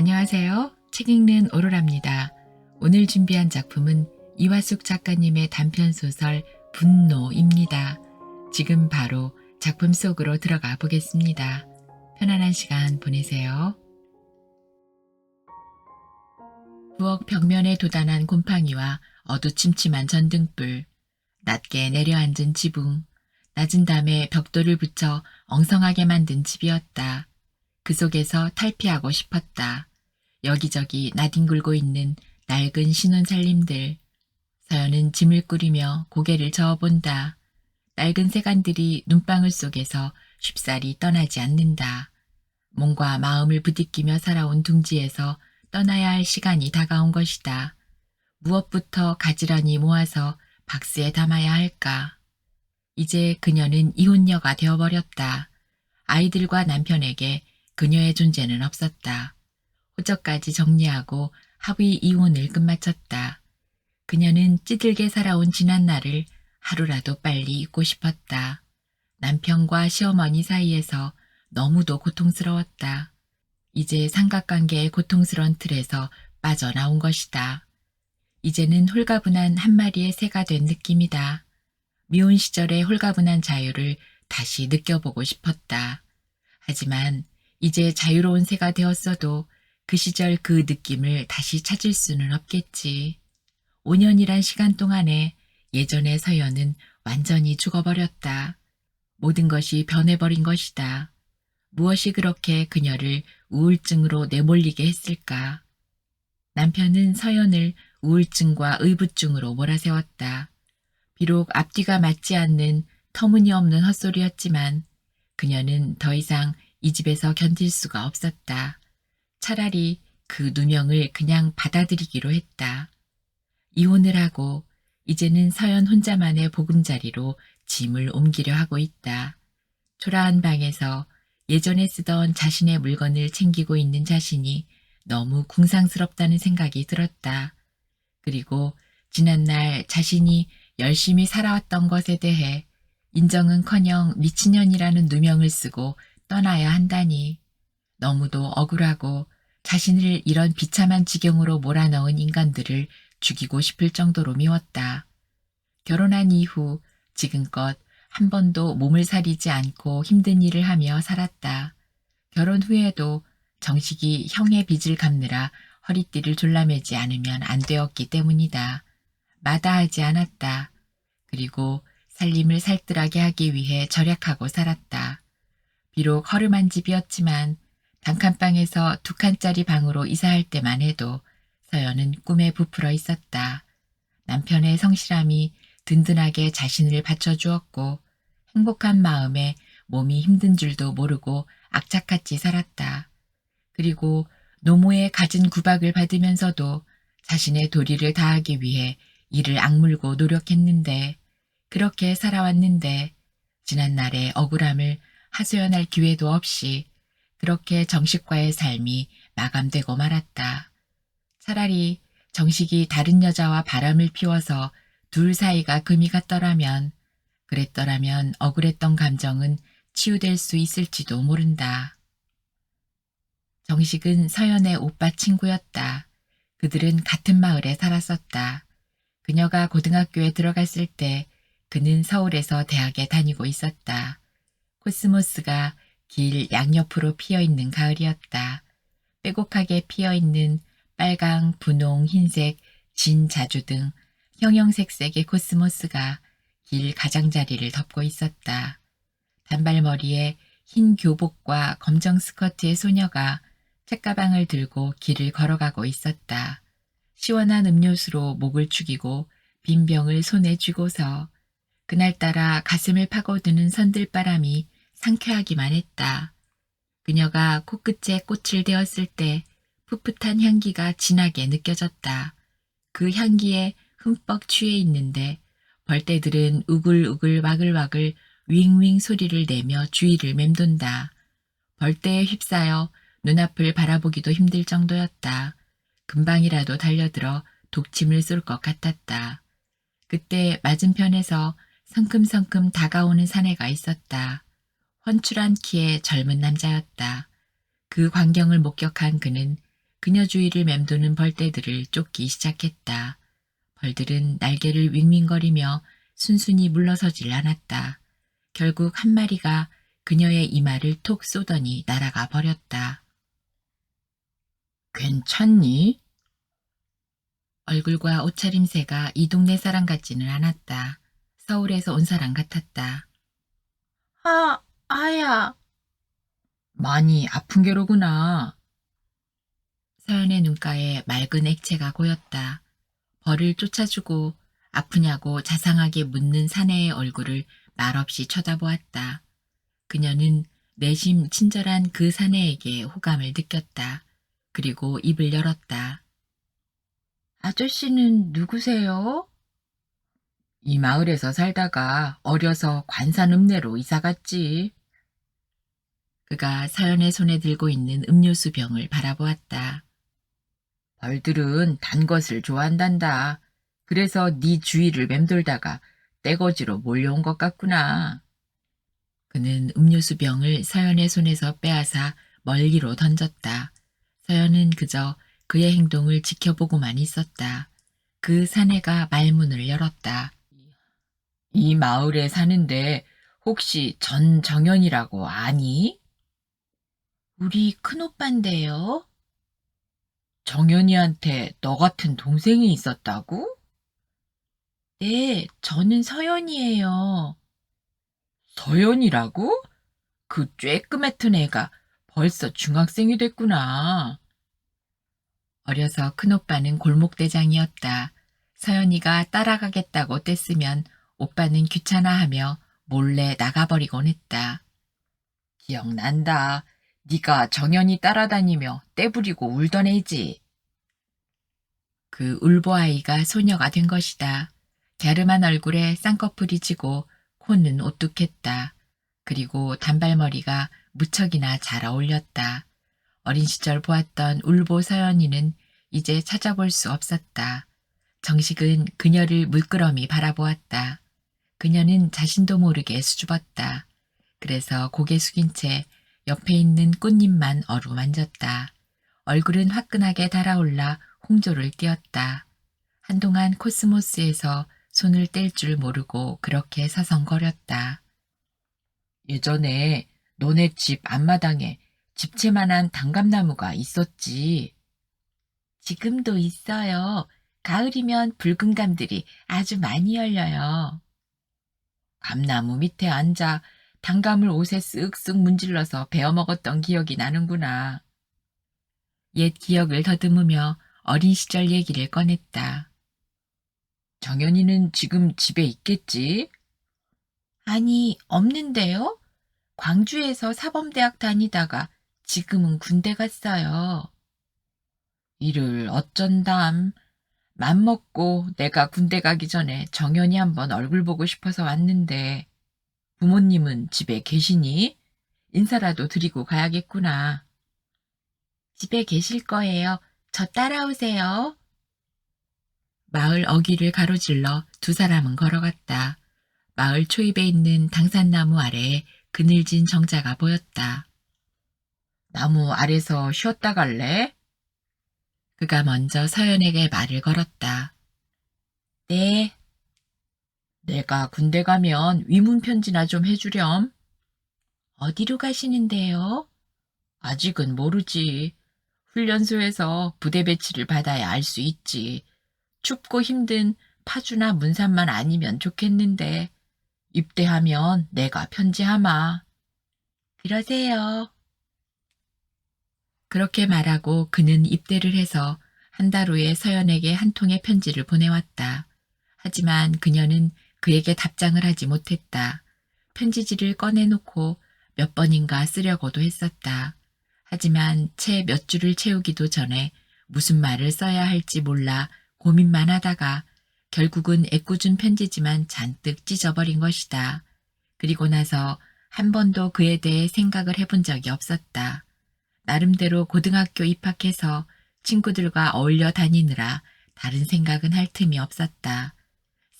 안녕하세요. 책 읽는 오로라입니다. 오늘 준비한 작품은 이화숙 작가님의 단편소설 분노입니다. 지금 바로 작품 속으로 들어가 보겠습니다. 편안한 시간 보내세요. 부엌 벽면에 도단한 곰팡이와 어두침침한 전등불, 낮게 내려앉은 지붕, 낮은 담에 벽돌을 붙여 엉성하게 만든 집이었다. 그 속에서 탈피하고 싶었다. 여기저기 나뒹굴고 있는 낡은 신혼살림들. 서연은 짐을 꾸리며 고개를 저어본다. 낡은 세간들이 눈방울 속에서 쉽사리 떠나지 않는다. 몸과 마음을 부딪히며 살아온 둥지에서 떠나야 할 시간이 다가온 것이다. 무엇부터 가지런히 모아서 박스에 담아야 할까? 이제 그녀는 이혼녀가 되어버렸다. 아이들과 남편에게 그녀의 존재는 없었다. 호적까지 정리하고 합의 이혼을 끝마쳤다. 그녀는 찌들게 살아온 지난 날을 하루라도 빨리 잊고 싶었다. 남편과 시어머니 사이에서 너무도 고통스러웠다. 이제 삼각관계의 고통스러운 틀에서 빠져나온 것이다. 이제는 홀가분한 한 마리의 새가 된 느낌이다. 미혼 시절의 홀가분한 자유를 다시 느껴보고 싶었다. 하지만 이제 자유로운 새가 되었어도 그 시절 그 느낌을 다시 찾을 수는 없겠지. 5년이란 시간 동안에 예전의 서연은 완전히 죽어버렸다. 모든 것이 변해버린 것이다. 무엇이 그렇게 그녀를 우울증으로 내몰리게 했을까? 남편은 서연을 우울증과 의부증으로 몰아세웠다. 비록 앞뒤가 맞지 않는 터무니없는 헛소리였지만 그녀는 더 이상 이 집에서 견딜 수가 없었다. 차라리 그 누명을 그냥 받아들이기로 했다. 이혼을 하고 이제는 서연 혼자만의 보금자리로 짐을 옮기려 하고 있다. 초라한 방에서 예전에 쓰던 자신의 물건을 챙기고 있는 자신이 너무 궁상스럽다는 생각이 들었다. 그리고 지난날 자신이 열심히 살아왔던 것에 대해 인정은커녕 미친년이라는 누명을 쓰고 떠나야 한다니. 너무도 억울하고 자신을 이런 비참한 지경으로 몰아넣은 인간들을 죽이고 싶을 정도로 미웠다. 결혼한 이후 지금껏 한 번도 몸을 사리지 않고 힘든 일을 하며 살았다. 결혼 후에도 정식이 형의 빚을 갚느라 허리띠를 졸라매지 않으면 안 되었기 때문이다. 마다하지 않았다. 그리고 살림을 살뜰하게 하기 위해 절약하고 살았다. 비록 허름한 집이었지만 단칸방에서 2칸짜리 방으로 이사할 때만 해도 서연은 꿈에 부풀어 있었다. 남편의 성실함이 든든하게 자신을 받쳐주었고 행복한 마음에 몸이 힘든 줄도 모르고 악착같이 살았다. 그리고 노모의 갖은 구박을 받으면서도 자신의 도리를 다하기 위해 이를 악물고 노력했는데, 그렇게 살아왔는데 지난날의 억울함을 하소연할 기회도 없이 그렇게 정식과의 삶이 마감되고 말았다. 차라리 정식이 다른 여자와 바람을 피워서 둘 사이가 금이 갔더라면, 그랬더라면 억울했던 감정은 치유될 수 있을지도 모른다. 정식은 서연의 오빠 친구였다. 그들은 같은 마을에 살았었다. 그녀가 고등학교에 들어갔을 때 그는 서울에서 대학에 다니고 있었다. 코스모스가 길 양옆으로 피어있는 가을이었다. 빼곡하게 피어있는 빨강, 분홍, 흰색, 진 자주 등 형형색색의 코스모스가 길 가장자리를 덮고 있었다. 단발머리에 흰 교복과 검정 스커트의 소녀가 책가방을 들고 길을 걸어가고 있었다. 시원한 음료수로 목을 축이고 빈 병을 손에 쥐고서 그날따라 가슴을 파고드는 선들바람이 상쾌하기만 했다. 그녀가 코끝에 꽃을 대었을 때 풋풋한 향기가 진하게 느껴졌다. 그 향기에 흠뻑 취해 있는데 벌떼들은 우글우글 와글와글 윙윙 소리를 내며 주위를 맴돈다. 벌떼에 휩싸여 눈앞을 바라보기도 힘들 정도였다. 금방이라도 달려들어 독침을 쏠 것 같았다. 그때 맞은편에서 성큼성큼 다가오는 사내가 있었다. 훤출한 키의 젊은 남자였다. 그 광경을 목격한 그는 그녀 주위를 맴도는 벌떼들을 쫓기 시작했다. 벌들은 날개를 윙윙거리며 순순히 물러서질 않았다. 결국 한 마리가 그녀의 이마를 톡 쏘더니 날아가 버렸다. 괜찮니? 얼굴과 옷차림새가 이 동네 사람 같지는 않았다. 서울에서 온 사람 같았다. 아야. 많이 아픈 게로구나. 서연의 눈가에 맑은 액체가 고였다. 벌을 쫓아주고 아프냐고 자상하게 묻는 사내의 얼굴을 말없이 쳐다보았다. 그녀는 내심 친절한 그 사내에게 호감을 느꼈다. 그리고 입을 열었다. 아저씨는 누구세요? 이 마을에서 살다가 어려서 관산읍내로 이사갔지. 그가 서연의 손에 들고 있는 음료수 병을 바라보았다. 벌들은 단 것을 좋아한단다. 그래서 네 주위를 맴돌다가 떼거지로 몰려온 것 같구나. 그는 음료수 병을 서연의 손에서 빼앗아 멀리로 던졌다. 서연은 그저 그의 행동을 지켜보고만 있었다. 그 사내가 말문을 열었다. 이 마을에 사는데 혹시 전정연이라고 아니? 우리 큰오빠인데요. 정연이한테 너 같은 동생이 있었다고? 네, 저는 서연이에요. 서연이라고? 그 쬐끄매튼 애가 벌써 중학생이 됐구나. 어려서 큰오빠는 골목대장이었다. 서연이가 따라가겠다고 떼쓰면 오빠는 귀찮아하며 몰래 나가버리곤 했다. 기억난다. 네가 정연이 따라다니며 떼부리고 울던 애지. 그 울보아이가 소녀가 된 것이다. 갸름한 얼굴에 쌍꺼풀이 지고 코는 오뚝했다. 그리고 단발머리가 무척이나 잘 어울렸다. 어린 시절 보았던 울보 서연이는 이제 찾아볼 수 없었다. 정식은 그녀를 물끄러미 바라보았다. 그녀는 자신도 모르게 수줍었다. 그래서 고개 숙인 채 옆에 있는 꽃잎만 어루만졌다. 얼굴은 화끈하게 달아올라 홍조를 띄었다. 한동안 코스모스에서 손을 뗄 줄 모르고 그렇게 서성거렸다. 예전에 너네 집 앞마당에 집채만한 단감나무가 있었지. 지금도 있어요. 가을이면 붉은 감들이 아주 많이 열려요. 감나무 밑에 앉아 단감을 옷에 쓱쓱 문질러서 베어 먹었던 기억이 나는구나. 옛 기억을 더듬으며 어린 시절 얘기를 꺼냈다. 정연이는 지금 집에 있겠지? 아니, 없는데요? 광주에서 사범대학 다니다가 지금은 군대 갔어요. 이를 어쩐담. 맘먹고 내가 군대 가기 전에 정연이 한번 얼굴 보고 싶어서 왔는데 부모님은 집에 계시니? 인사라도 드리고 가야겠구나. 집에 계실 거예요. 저 따라오세요. 마을 어귀를 가로질러 두 사람은 걸어갔다. 마을 초입에 있는 당산나무 아래에 그늘진 정자가 보였다. 나무 아래서 쉬었다 갈래? 그가 먼저 서연에게 말을 걸었다. 네. 내가 군대 가면 위문 편지나 좀 해주렴. 어디로 가시는데요? 아직은 모르지. 훈련소에서 부대 배치를 받아야 알 수 있지. 춥고 힘든 파주나 문산만 아니면 좋겠는데 입대하면 내가 편지하마. 그러세요. 그렇게 말하고 그는 입대를 해서 한 달 후에 서연에게 한 통의 편지를 보내왔다. 하지만 그녀는 그에게 답장을 하지 못했다. 편지지를 꺼내놓고 몇 번인가 쓰려고도 했었다. 하지만 채 몇 줄을 채우기도 전에 무슨 말을 써야 할지 몰라 고민만 하다가 결국은 애꿎은 편지지만 잔뜩 찢어버린 것이다. 그리고 나서 한 번도 그에 대해 생각을 해본 적이 없었다. 나름대로 고등학교 입학해서 친구들과 어울려 다니느라 다른 생각은 할 틈이 없었다.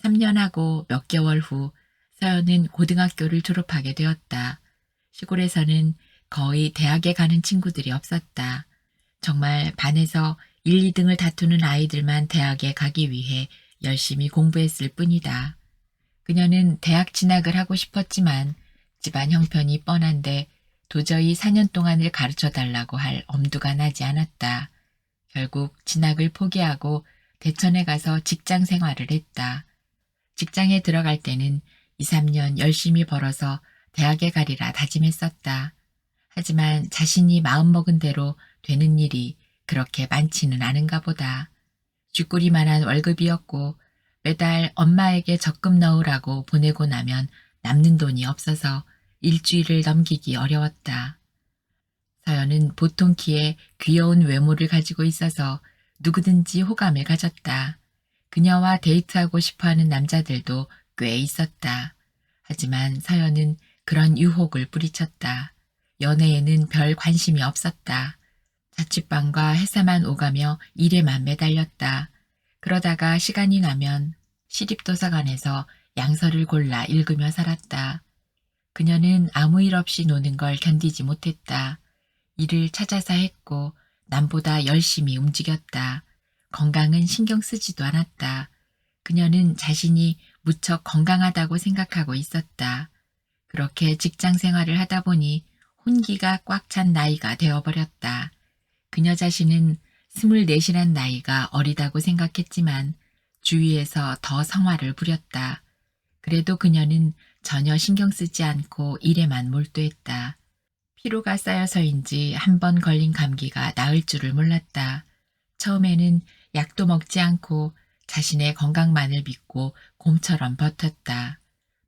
3년하고 몇 개월 후 서연은 고등학교를 졸업하게 되었다. 시골에서는 거의 대학에 가는 친구들이 없었다. 정말 반에서 1, 2등을 다투는 아이들만 대학에 가기 위해 열심히 공부했을 뿐이다. 그녀는 대학 진학을 하고 싶었지만 집안 형편이 뻔한데 도저히 4년 동안을 가르쳐 달라고 할 엄두가 나지 않았다. 결국 진학을 포기하고 대천에 가서 직장 생활을 했다. 직장에 들어갈 때는 2, 3년 열심히 벌어서 대학에 가리라 다짐했었다. 하지만 자신이 마음먹은 대로 되는 일이 그렇게 많지는 않은가 보다. 쥐꼬리만한 월급이었고 매달 엄마에게 적금 넣으라고 보내고 나면 남는 돈이 없어서 일주일을 넘기기 어려웠다. 서연은 보통 키에 귀여운 외모를 가지고 있어서 누구든지 호감을 가졌다. 그녀와 데이트하고 싶어하는 남자들도 꽤 있었다. 하지만 서연은 그런 유혹을 뿌리쳤다. 연애에는 별 관심이 없었다. 자취방과 회사만 오가며 일에만 매달렸다. 그러다가 시간이 나면 시립도서관에서 양서를 골라 읽으며 살았다. 그녀는 아무 일 없이 노는 걸 견디지 못했다. 일을 찾아서 했고 남보다 열심히 움직였다. 건강은 신경 쓰지도 않았다. 그녀는 자신이 무척 건강하다고 생각하고 있었다. 그렇게 직장 생활을 하다 보니 혼기가 꽉 찬 나이가 되어버렸다. 그녀 자신은 24이란 나이가 어리다고 생각했지만 주위에서 더 성화를 부렸다. 그래도 그녀는 전혀 신경 쓰지 않고 일에만 몰두했다. 피로가 쌓여서인지 한 번 걸린 감기가 나을 줄을 몰랐다. 처음에는 약도 먹지 않고 자신의 건강만을 믿고 곰처럼 버텼다.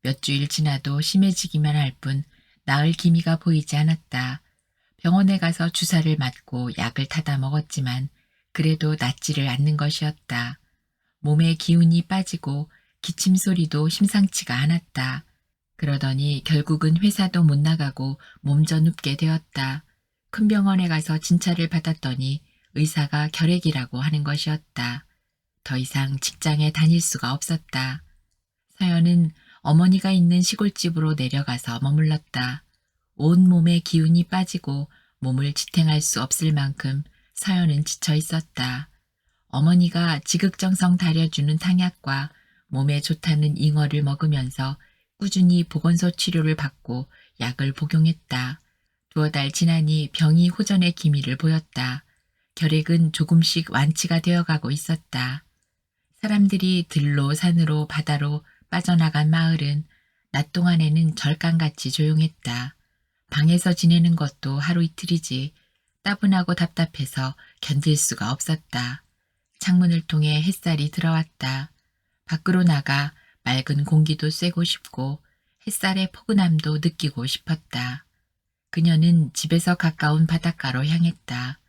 몇 주일 지나도 심해지기만 할 뿐 나을 기미가 보이지 않았다. 병원에 가서 주사를 맞고 약을 타다 먹었지만 그래도 낫지를 않는 것이었다. 몸에 기운이 빠지고 기침 소리도 심상치가 않았다. 그러더니 결국은 회사도 못 나가고 몸져 눕게 되었다. 큰 병원에 가서 진찰을 받았더니 의사가 결핵이라고 하는 것이었다. 더 이상 직장에 다닐 수가 없었다. 서연은 어머니가 있는 시골집으로 내려가서 머물렀다. 온몸에 기운이 빠지고 몸을 지탱할 수 없을 만큼 서연은 지쳐 있었다. 어머니가 지극정성 달여주는 탕약과 몸에 좋다는 잉어를 먹으면서 꾸준히 보건소 치료를 받고 약을 복용했다. 2달 지나니 병이 호전의 기미를 보였다. 결핵은 조금씩 완치가 되어가고 있었다. 사람들이 들로 산으로 바다로 빠져나간 마을은 낮 동안에는 절간같이 조용했다. 방에서 지내는 것도 하루 이틀이지 따분하고 답답해서 견딜 수가 없었다. 창문을 통해 햇살이 들어왔다. 밖으로 나가 맑은 공기도 쐬고 싶고 햇살의 포근함도 느끼고 싶었다. 그녀는 집에서 가까운 바닷가로 향했다.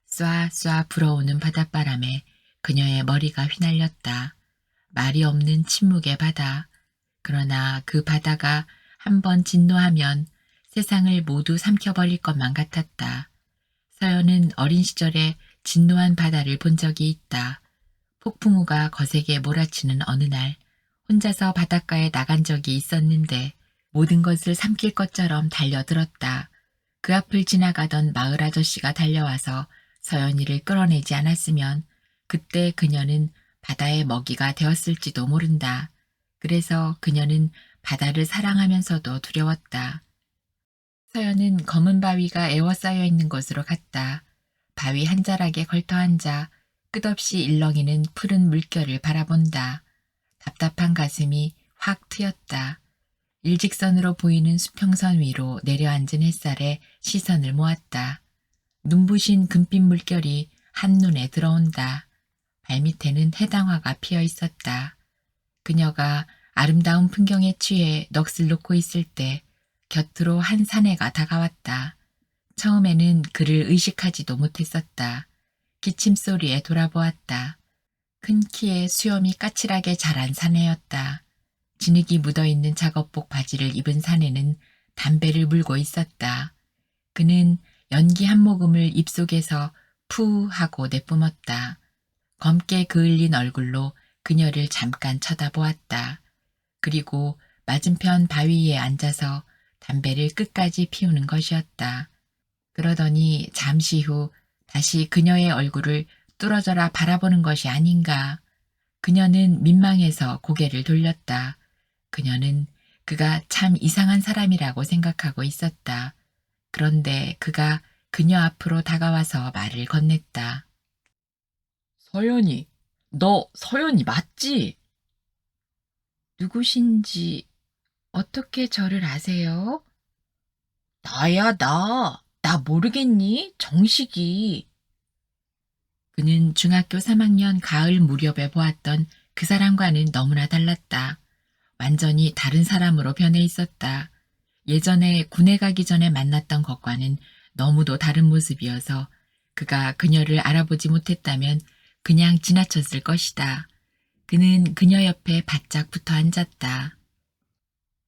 쏴쏴 불어오는 바닷바람에 그녀의 머리가 휘날렸다. 말이 없는 침묵의 바다. 그러나 그 바다가 한번 진노하면 세상을 모두 삼켜버릴 것만 같았다. 서연은 어린 시절에 진노한 바다를 본 적이 있다. 폭풍우가 거세게 몰아치는 어느 날 혼자서 바닷가에 나간 적이 있었는데 모든 것을 삼킬 것처럼 달려들었다. 그 앞을 지나가던 마을 아저씨가 달려와서 서연이를 끌어내지 않았으면 그때 그녀는 바다의 먹이가 되었을지도 모른다. 그래서 그녀는 바다를 사랑하면서도 두려웠다. 서연은 검은 바위가 에워싸여 있는 곳으로 갔다. 바위 한 자락에 걸터 앉아 끝없이 일렁이는 푸른 물결을 바라본다. 답답한 가슴이 확 트였다. 일직선으로 보이는 수평선 위로 내려앉은 햇살에 시선을 모았다. 눈부신 금빛 물결이 한눈에 들어온다. 발밑에는 해당화가 피어 있었다. 그녀가 아름다운 풍경에 취해 넋을 놓고 있을 때 곁으로 한 사내가 다가왔다. 처음에는 그를 의식하지도 못했었다. 기침 소리에 돌아보았다. 큰 키에 수염이 까칠하게 자란 사내였다. 진흙이 묻어있는 작업복 바지를 입은 사내는 담배를 물고 있었다. 그는 연기 한 모금을 입속에서 푸 하고 내뿜었다. 검게 그을린 얼굴로 그녀를 잠깐 쳐다보았다. 그리고 맞은편 바위 위에 앉아서 담배를 끝까지 피우는 것이었다. 그러더니 잠시 후 다시 그녀의 얼굴을 뚫어져라 바라보는 것이 아닌가. 그녀는 민망해서 고개를 돌렸다. 그녀는 그가 참 이상한 사람이라고 생각하고 있었다. 그런데 그가 그녀 앞으로 다가와서 말을 건넸다. 서연이, 너 서연이 맞지? 누구신지 어떻게 저를 아세요? 나야, 나. 나 모르겠니? 정식이. 그는 중학교 3학년 가을 무렵에 보았던 그 사람과는 너무나 달랐다. 완전히 다른 사람으로 변해 있었다. 예전에 군에 가기 전에 만났던 것과는 너무도 다른 모습이어서 그가 그녀를 알아보지 못했다면 그냥 지나쳤을 것이다. 그는 그녀 옆에 바짝 붙어 앉았다.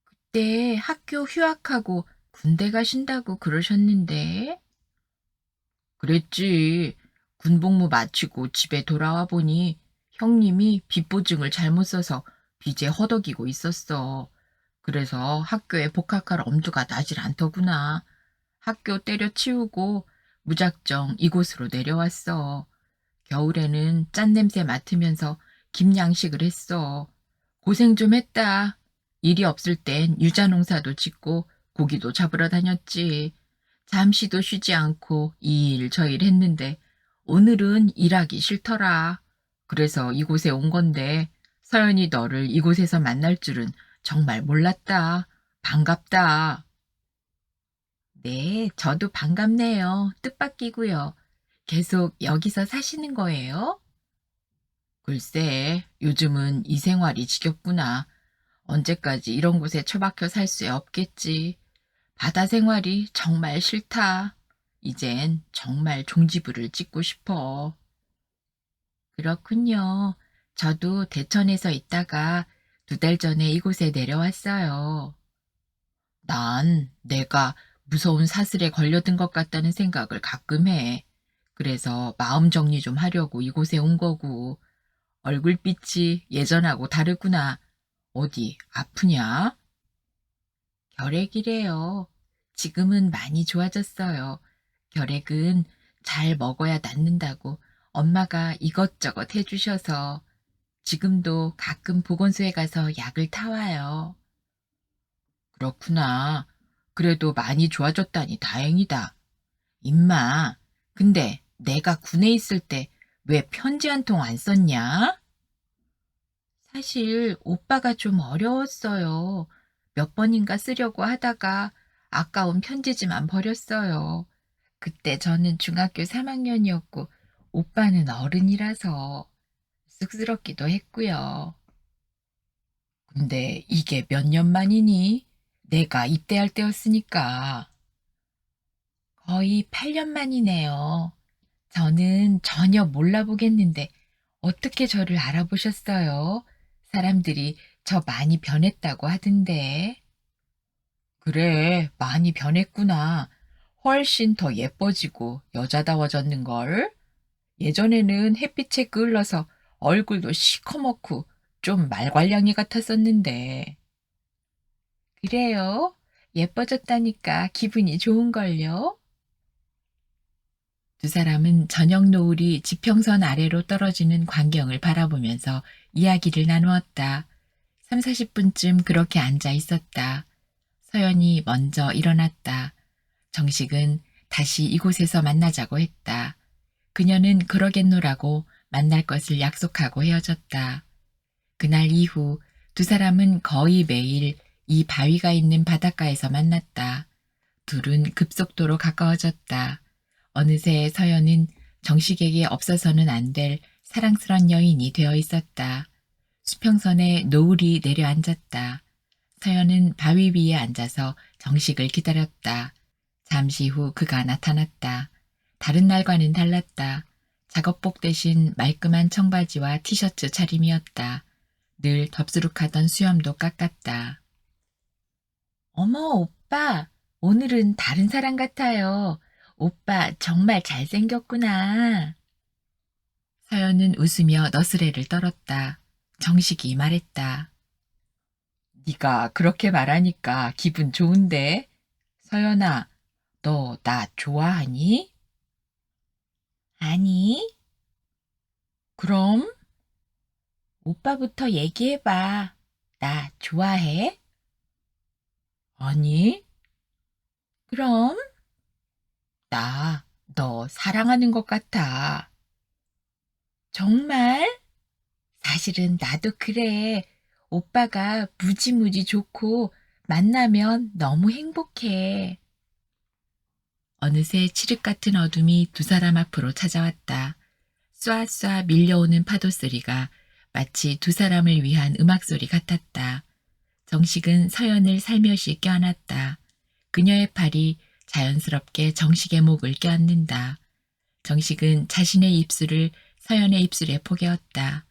그때 학교 휴학하고 군대 가신다고 그러셨는데? 그랬지. 군복무 마치고 집에 돌아와 보니 형님이 빚보증을 잘못 써서 빚에 허덕이고 있었어. 그래서 학교에 복학할 엄두가 나질 않더구나. 학교 때려치우고 무작정 이곳으로 내려왔어. 겨울에는 짠냄새 맡으면서 김양식을 했어. 고생 좀 했다. 일이 없을 땐 유자농사도 짓고 고기도 잡으러 다녔지. 잠시도 쉬지 않고 이 일 저 일 했는데 오늘은 일하기 싫더라. 그래서 이곳에 온 건데 서연이 너를 이곳에서 만날 줄은 정말 몰랐다. 반갑다. 네, 저도 반갑네요. 뜻밖이고요. 계속 여기서 사시는 거예요? 글쎄, 요즘은 이 생활이 지겹구나. 언제까지 이런 곳에 처박혀 살 수 없겠지. 바다 생활이 정말 싫다. 이젠 정말 종지부를 찍고 싶어. 그렇군요. 저도 대천에서 있다가 2달 전에 이곳에 내려왔어요. 난 내가 무서운 사슬에 걸려든 것 같다는 생각을 가끔 해. 그래서 마음 정리 좀 하려고 이곳에 온 거고. 얼굴빛이 예전하고 다르구나. 어디 아프냐? 결핵이래요. 지금은 많이 좋아졌어요. 결핵은 잘 먹어야 낫는다고 엄마가 이것저것 해주셔서 지금도 가끔 보건소에 가서 약을 타와요. 그렇구나. 그래도 많이 좋아졌다니 다행이다. 임마, 근데 내가 군에 있을 때 왜 편지 한 통 안 썼냐? 사실 오빠가 좀 어려웠어요. 몇 번인가 쓰려고 하다가 아까운 편지지만 버렸어요. 그때 저는 중학교 3학년이었고 오빠는 어른이라서 쑥스럽기도 했고요. 근데 이게 몇 년 만이니? 내가 입대할 때였으니까. 거의 8년 만이네요. 저는 전혀 몰라보겠는데 어떻게 저를 알아보셨어요? 사람들이 저 많이 변했다고 하던데. 그래, 많이 변했구나. 훨씬 더 예뻐지고 여자다워졌는걸? 예전에는 햇빛에 그을러서 얼굴도 시커멓고 좀 말괄량이 같았었는데. 그래요? 예뻐졌다니까 기분이 좋은걸요? 두 사람은 저녁 노을이 지평선 아래로 떨어지는 광경을 바라보면서 이야기를 나누었다. 3, 40분쯤 그렇게 앉아 있었다. 서연이 먼저 일어났다. 정식은 다시 이곳에서 만나자고 했다. 그녀는 그러겠노라고 만날 것을 약속하고 헤어졌다. 그날 이후 두 사람은 거의 매일 이 바위가 있는 바닷가에서 만났다. 둘은 급속도로 가까워졌다. 어느새 서연은 정식에게 없어서는 안 될 사랑스런 여인이 되어 있었다. 수평선에 노을이 내려앉았다. 서연은 바위 위에 앉아서 정식을 기다렸다. 잠시 후 그가 나타났다. 다른 날과는 달랐다. 작업복 대신 말끔한 청바지와 티셔츠 차림이었다. 늘 덥수룩하던 수염도 깎았다. 어머, 오빠. 오늘은 다른 사람 같아요. 오빠 정말 잘생겼구나. 서연은 웃으며 너스레를 떨었다. 정식이 말했다. 네가 그렇게 말하니까 기분 좋은데? 서연아, 너 나 좋아하니? 아니, 그럼 오빠부터 얘기해봐. 나 좋아해? 아니, 그럼 나 너 사랑하는 것 같아. 정말? 사실은 나도 그래. 오빠가 무지무지 좋고 만나면 너무 행복해. 어느새 칠흑 같은 어둠이 두 사람 앞으로 찾아왔다. 쏴쏴 밀려오는 파도 소리가 마치 두 사람을 위한 음악 소리 같았다. 정식은 서연을 살며시 껴안았다. 그녀의 팔이 자연스럽게 정식의 목을 껴안는다. 정식은 자신의 입술을 서연의 입술에 포개었다.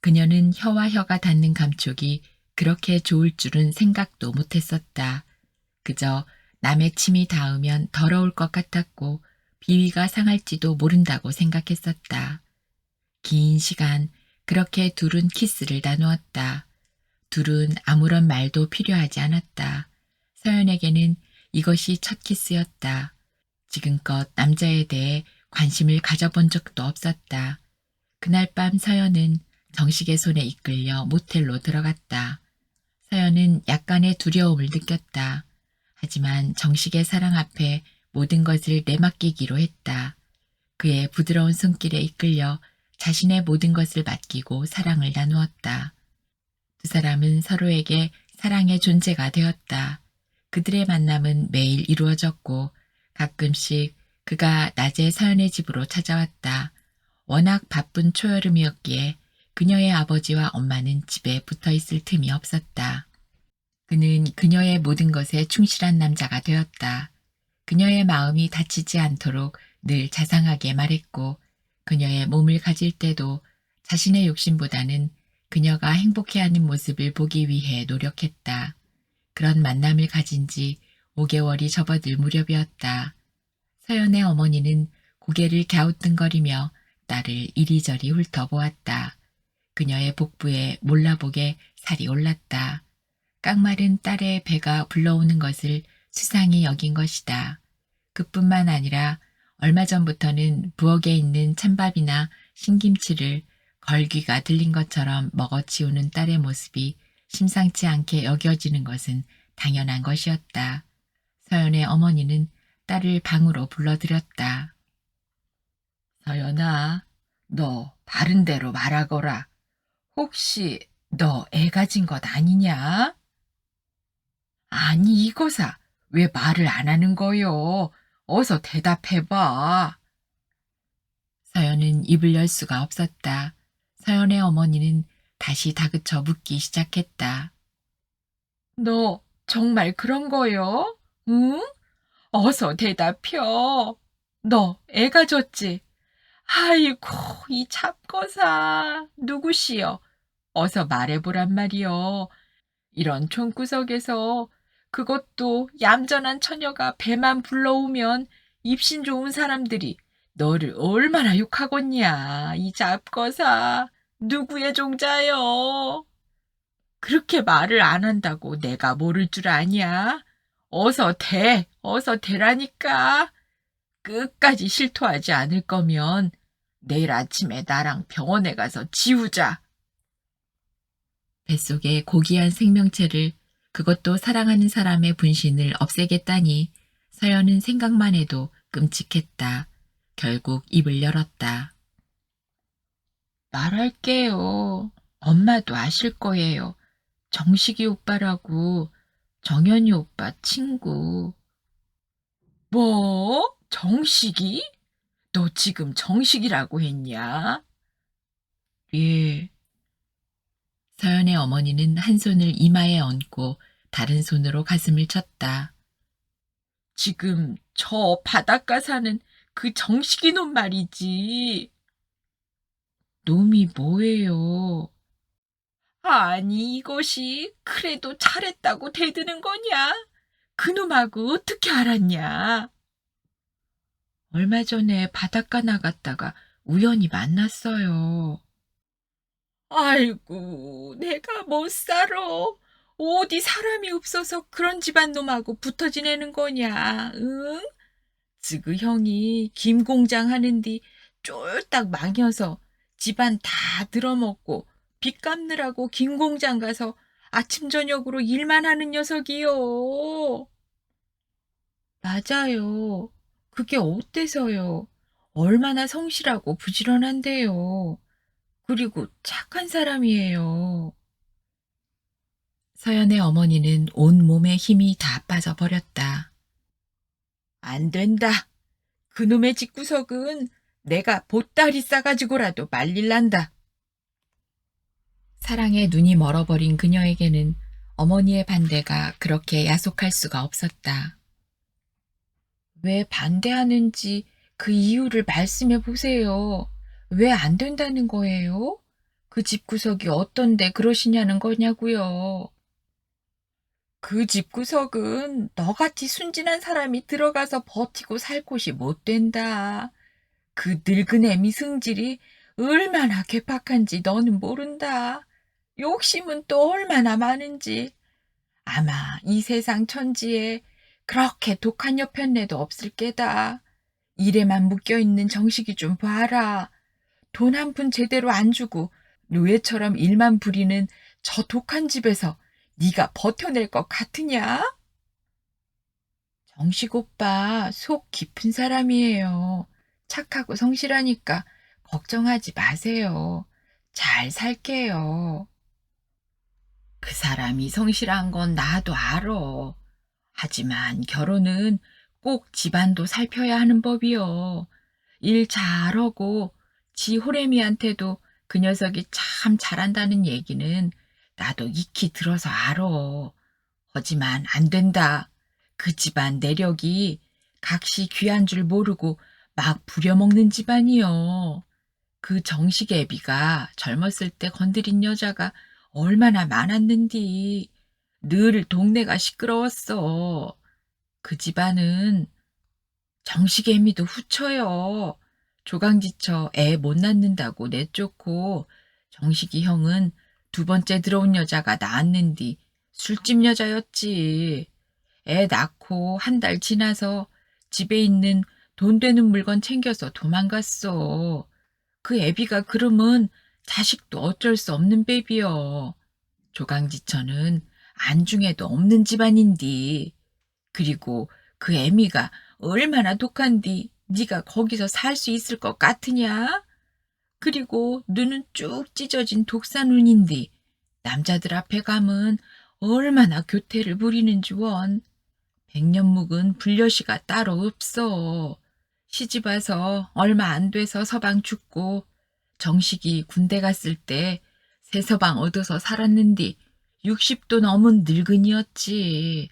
그녀는 혀와 혀가 닿는 감촉이 그렇게 좋을 줄은 생각도 못했었다. 그저 남의 침이 닿으면 더러울 것 같았고 비위가 상할지도 모른다고 생각했었다. 긴 시간 그렇게 둘은 키스를 나누었다. 둘은 아무런 말도 필요하지 않았다. 서연에게는 이것이 첫 키스였다. 지금껏 남자에 대해 관심을 가져본 적도 없었다. 그날 밤 서연은 정식의 손에 이끌려 모텔로 들어갔다. 서연은 약간의 두려움을 느꼈다. 하지만 정식의 사랑 앞에 모든 것을 내맡기기로 했다. 그의 부드러운 손길에 이끌려 자신의 모든 것을 맡기고 사랑을 나누었다. 두 사람은 서로에게 사랑의 존재가 되었다. 그들의 만남은 매일 이루어졌고 가끔씩 그가 낮에 서연의 집으로 찾아왔다. 워낙 바쁜 초여름이었기에 그녀의 아버지와 엄마는 집에 붙어 있을 틈이 없었다. 그는 그녀의 모든 것에 충실한 남자가 되었다. 그녀의 마음이 다치지 않도록 늘 자상하게 말했고 그녀의 몸을 가질 때도 자신의 욕심보다는 그녀가 행복해하는 모습을 보기 위해 노력했다. 그런 만남을 가진 지 5개월이 접어들 무렵이었다. 서연의 어머니는 고개를 갸우뚱거리며 딸을 이리저리 훑어보았다. 그녀의 복부에 몰라보게 살이 올랐다. 깡마른 딸의 배가 불러오는 것을 수상히 여긴 것이다. 그뿐만 아니라 얼마 전부터는 부엌에 있는 찬밥이나 신김치를 걸귀가 들린 것처럼 먹어치우는 딸의 모습이 심상치 않게 여겨지는 것은 당연한 것이었다. 서연의 어머니는 딸을 방으로 불러들였다. 서연아, 너 바른 대로 말하거라. 혹시 너 애 가진 것 아니냐? 아니, 이거사. 왜 말을 안 하는 거요? 어서 대답해봐. 서연은 입을 열 수가 없었다. 서연의 어머니는 다시 다그쳐 묻기 시작했다. 너 정말 그런 거요? 응? 어서 대답혀. 너 애 가졌지? 아이고, 이 잡거사. 누구시여? 어서 말해보란 말이여. 이런 총구석에서 그것도 얌전한 처녀가 배만 불러오면 입신 좋은 사람들이 너를 얼마나 욕하겠냐, 이 잡거사. 누구의 종자여? 그렇게 말을 안 한다고 내가 모를 줄 아냐? 어서 대라니까. 끝까지 실토하지 않을 거면 내일 아침에 나랑 병원에 가서 지우자. 뱃속에 고귀한 생명체를 그것도 사랑하는 사람의 분신을 없애겠다니 서연은 생각만 해도 끔찍했다. 결국 입을 열었다. 말할게요. 엄마도 아실 거예요. 정식이 오빠라고 정연이 오빠 친구. 뭐? 정식이? 너 지금 정식이라고 했냐? 예. 서연의 어머니는 한 손을 이마에 얹고 다른 손으로 가슴을 쳤다. 지금 저 바닷가 사는 그 정식이 놈 말이지. 놈이 뭐예요? 아니, 이것이 그래도 잘했다고 대드는 거냐? 그놈하고 어떻게 알았냐? 얼마 전에 바닷가 나갔다가 우연히 만났어요. 아이고, 내가 못 살아. 어디 사람이 없어서 그런 집안 놈하고 붙어 지내는 거냐, 응? 지그 형이 김 공장 하는디 쫄딱 망해서 집안 다 들어먹고 빚 갚느라고 긴 공장 가서 아침 저녁으로 일만 하는 녀석이요. 맞아요. 그게 어때서요? 얼마나 성실하고 부지런한데요. 그리고 착한 사람이에요. 서연의 어머니는 온몸에 힘이 다 빠져버렸다. 안 된다. 그놈의 집구석은 내가 보따리 싸가지고라도 말릴란다. 사랑에 눈이 멀어버린 그녀에게는 어머니의 반대가 그렇게 야속할 수가 없었다. 왜 반대하는지 그 이유를 말씀해 보세요. 왜 안 된다는 거예요? 그 집구석이 어떤데 그러시냐는 거냐고요. 그 집구석은 너같이 순진한 사람이 들어가서 버티고 살 곳이 못 된다. 그 늙은 애미 승질이 얼마나 괴팍한지 너는 모른다. 욕심은 또 얼마나 많은지. 아마 이 세상 천지에 그렇게 독한 여편네도 없을 게다. 일에만 묶여있는 정식이 좀 봐라. 돈 한 푼 제대로 안 주고 노예처럼 일만 부리는 저 독한 집에서 네가 버텨낼 것 같으냐? 정식 오빠 속 깊은 사람이에요. 착하고 성실하니까 걱정하지 마세요. 잘 살게요. 그 사람이 성실한 건 나도 알아. 하지만 결혼은 꼭 집안도 살펴야 하는 법이요. 일 잘하고 지 호래미한테도 그 녀석이 참 잘한다는 얘기는 나도 익히 들어서 알아. 하지만 안 된다. 그 집안 내력이 각시 귀한 줄 모르고 막 부려먹는 집안이요. 그 정식 애비가 젊었을 때 건드린 여자가 얼마나 많았는디. 늘 동네가 시끄러웠어. 그 집안은 정식 애미도 후처요. 조강지처 애 못 낳는다고 내쫓고 정식이 형은 두 번째 들어온 여자가 낳았는디 술집 여자였지. 애 낳고 한 달 지나서 집에 있는 돈 되는 물건 챙겨서 도망갔어. 그 애비가 그러면 자식도 어쩔 수 없는 베비여. 조강지처는 안중에도 없는 집안인디. 그리고 그 애미가 얼마나 독한디 네가 거기서 살 수 있을 것 같으냐? 그리고 눈은 쭉 찢어진 독사눈인디 남자들 앞에 가면 얼마나 교태를 부리는지 원. 백년묵은 불려시가 따로 없어. 시집 와서 얼마 안 돼서 서방 죽고 정식이 군대 갔을 때 새 서방 얻어서 살았는디 60도 넘은 늙은이였지.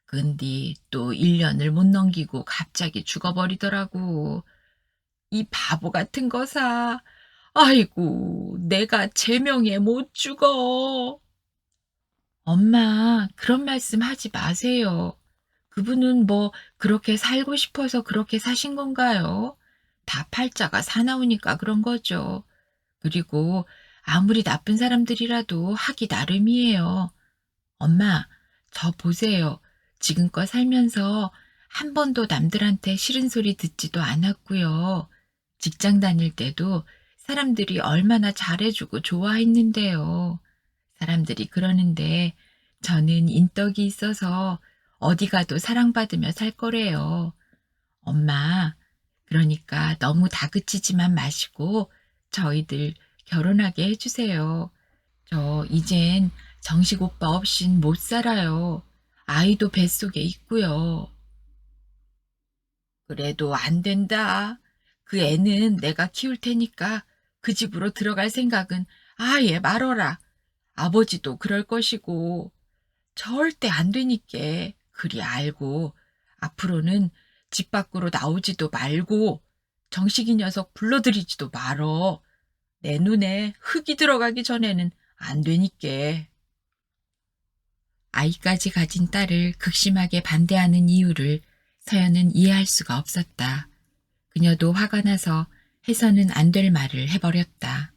근데 또 1년을 못 넘기고 갑자기 죽어버리더라고. 이 바보 같은 거사. 아이고, 내가 제명에 못 죽어. 엄마, 그런 말씀 하지 마세요. 그분은 뭐 그렇게 살고 싶어서 그렇게 사신 건가요? 다 팔자가 사나우니까 그런 거죠. 그리고 아무리 나쁜 사람들이라도 하기 나름이에요. 엄마, 저 보세요. 지금껏 살면서 한 번도 남들한테 싫은 소리 듣지도 않았고요. 직장 다닐 때도 사람들이 얼마나 잘해주고 좋아했는데요. 사람들이 그러는데 저는 인덕이 있어서 어디 가도 사랑받으며 살 거래요. 엄마, 그러니까 너무 다그치지만 마시고 저희들 결혼하게 해주세요. 저 이젠 정식 오빠 없인 못 살아요. 아이도 뱃속에 있고요. 그래도 안 된다. 그 애는 내가 키울 테니까 그 집으로 들어갈 생각은 아예 말어라. 아버지도 그럴 것이고 절대 안 되니께 그리 알고 앞으로는 집 밖으로 나오지도 말고 정식이 녀석 불러들이지도 말어. 내 눈에 흙이 들어가기 전에는 안 되니께. 아이까지 가진 딸을 극심하게 반대하는 이유를 서연은 이해할 수가 없었다. 그녀도 화가 나서 해서는 안 될 말을 해버렸다.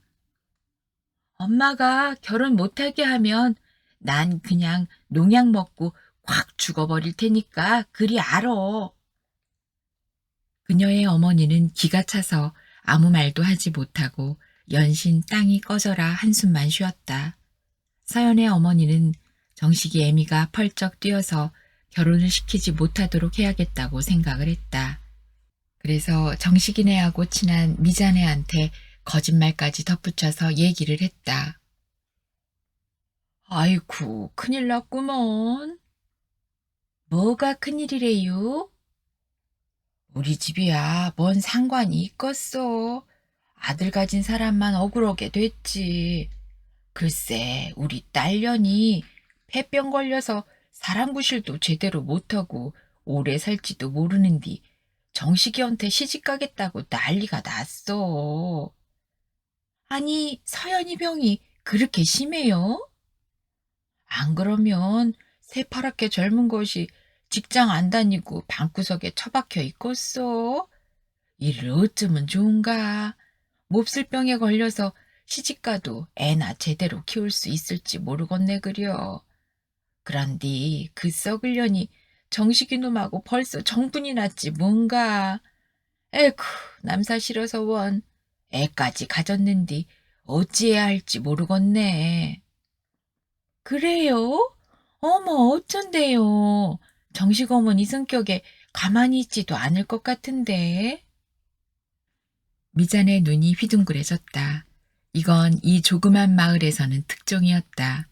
엄마가 결혼 못하게 하면 난 그냥 농약 먹고 확 죽어버릴 테니까 그리 알어. 그녀의 어머니는 기가 차서 아무 말도 하지 못하고 연신 땅이 꺼져라 한숨만 쉬었다. 서연의 어머니는 정식이 애미가 펄쩍 뛰어서 결혼을 시키지 못하도록 해야겠다고 생각을 했다. 그래서 정식이네하고 친한 미자네한테 거짓말까지 덧붙여서 얘기를 했다. 아이쿠, 큰일 났구먼. 뭐가 큰일이래요? 우리 집이야, 뭔 상관이 있겠어. 아들 가진 사람만 억울하게 됐지. 글쎄, 우리 딸년이 폐병 걸려서 사람 구실도 제대로 못하고 오래 살지도 모르는디 정식이한테 시집가겠다고 난리가 났어. 아니, 서연이 병이 그렇게 심해요? 안 그러면 새파랗게 젊은 것이 직장 안 다니고 방구석에 처박혀 있겠어. 일을 어쩌면 좋은가? 몹쓸 병에 걸려서 시집가도 애나 제대로 키울 수 있을지 모르겠네 그려. 그런디 그 썩을 년이 정식이 놈하고 벌써 정분이 났지 뭔가. 에쿠, 남사 싫어서 원 애까지 가졌는디 어찌해야 할지 모르겠네. 그래요? 어머 어쩐데요. 정식 어머니 성격에 가만히 있지도 않을 것 같은데. 미잔의 눈이 휘둥그레졌다. 이건 이 조그만 마을에서는 특종이었다.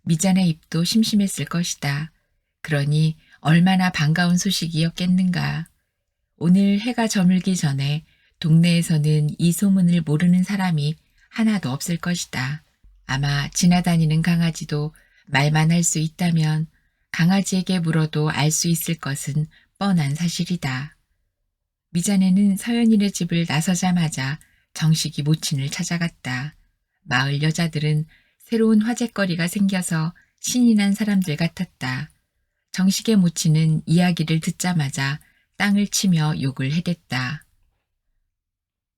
미잔의 입도 심심했을 것이다. 그러니 얼마나 반가운 소식이었겠는가. 오늘 해가 저물기 전에 동네에서는 이 소문을 모르는 사람이 하나도 없을 것이다. 아마 지나다니는 강아지도 말만 할 수 있다면 강아지에게 물어도 알 수 있을 것은 뻔한 사실이다. 미자네는 서연이네 집을 나서자마자 정식이 모친을 찾아갔다. 마을 여자들은 새로운 화제거리가 생겨서 신이 난 사람들 같았다. 정식의 모친은 이야기를 듣자마자 땅을 치며 욕을 해댔다.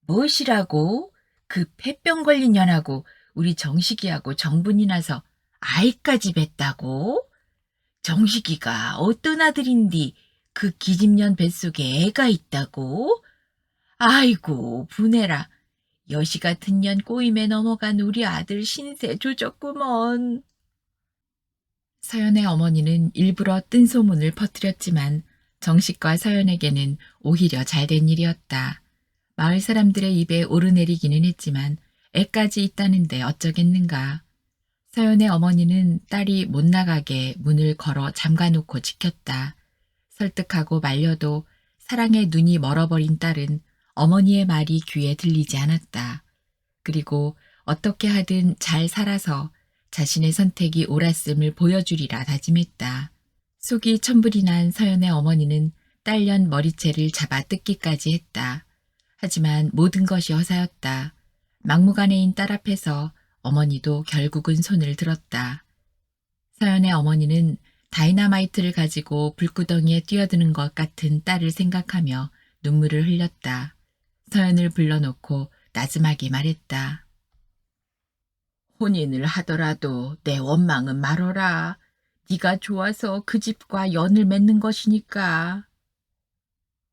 무엇이라고? 그 폐병 걸린 년하고 우리 정식이하고 정분이 나서 아이까지 뱄다고? 정식이가 어떤 아들인디 그 기집년 뱃속에 애가 있다고? 아이고 분해라. 여시 같은 년 꼬임에 넘어간 우리 아들 신세 조졌구먼. 서연의 어머니는 일부러 뜬 소문을 퍼뜨렸지만 정식과 서연에게는 오히려 잘된 일이었다. 마을 사람들의 입에 오르내리기는 했지만 애까지 있다는데 어쩌겠는가. 서연의 어머니는 딸이 못 나가게 문을 걸어 잠가놓고 지켰다. 설득하고 말려도 사랑의 눈이 멀어버린 딸은 어머니의 말이 귀에 들리지 않았다. 그리고 어떻게 하든 잘 살아서 자신의 선택이 옳았음을 보여주리라 다짐했다. 속이 천불이 난 서연의 어머니는 딸년 머리채를 잡아 뜯기까지 했다. 하지만 모든 것이 허사였다. 막무가내인 딸 앞에서 어머니도 결국은 손을 들었다. 서연의 어머니는 다이너마이트를 가지고 불구덩이에 뛰어드는 것 같은 딸을 생각하며 눈물을 흘렸다. 서연을 불러놓고 나지막이 말했다. 혼인을 하더라도 내 원망은 말어라. 네가 좋아서 그 집과 연을 맺는 것이니까.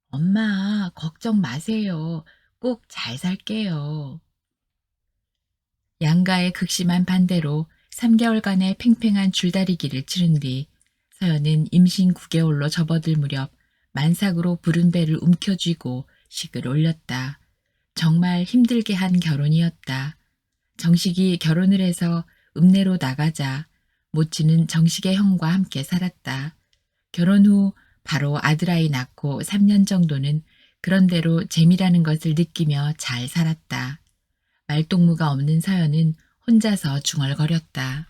엄마, 걱정 마세요. 꼭 잘 살게요. 양가의 극심한 반대로 3개월간의 팽팽한 줄다리기를 치른 뒤 서연은 임신 9개월로 접어들 무렵 만삭으로 부른 배를 움켜쥐고 식을 올렸다. 정말 힘들게 한 결혼이었다. 정식이 결혼을 해서 읍내로 나가자 모친은 정식의 형과 함께 살았다. 결혼 후 바로 아들아이 낳고 3년 정도는 그런대로 재미라는 것을 느끼며 잘 살았다. 말동무가 없는 서연은 혼자서 중얼거렸다.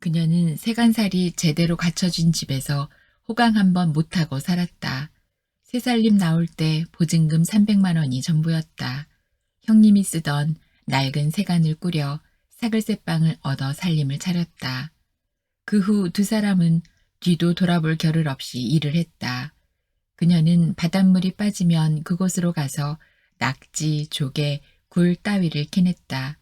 그녀는 세간살이 제대로 갖춰진 집에서 호강 한번 못하고 살았다. 새살림 나올 때 보증금 300만 원이 전부였다. 형님이 쓰던 낡은 세간을 꾸려 사글세빵을 얻어 살림을 차렸다. 그 후 두 사람은 뒤도 돌아볼 겨를 없이 일을 했다. 그녀는 바닷물이 빠지면 그곳으로 가서 낙지, 조개, 굴 따위를 캐냈다.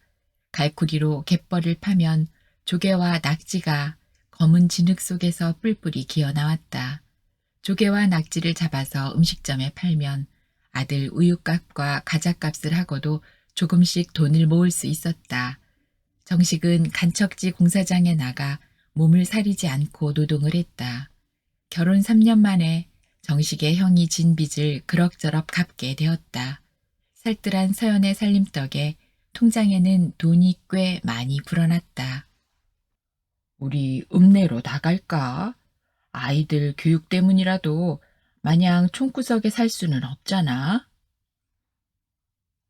갈쿠리로 갯벌을 파면 조개와 낙지가 검은 진흙 속에서 뿔뿔이 기어나왔다. 조개와 낙지를 잡아서 음식점에 팔면 아들 우유값과 과자값을 하고도 조금씩 돈을 모을 수 있었다. 정식은 간척지 공사장에 나가 몸을 사리지 않고 노동을 했다. 결혼 3년 만에 정식의 형이 진 빚을 그럭저럭 갚게 되었다. 살뜰한 서연의 살림덕에 통장에는 돈이 꽤 많이 불어났다. 우리 읍내로 나갈까? 아이들 교육 때문이라도 마냥 총구석에 살 수는 없잖아.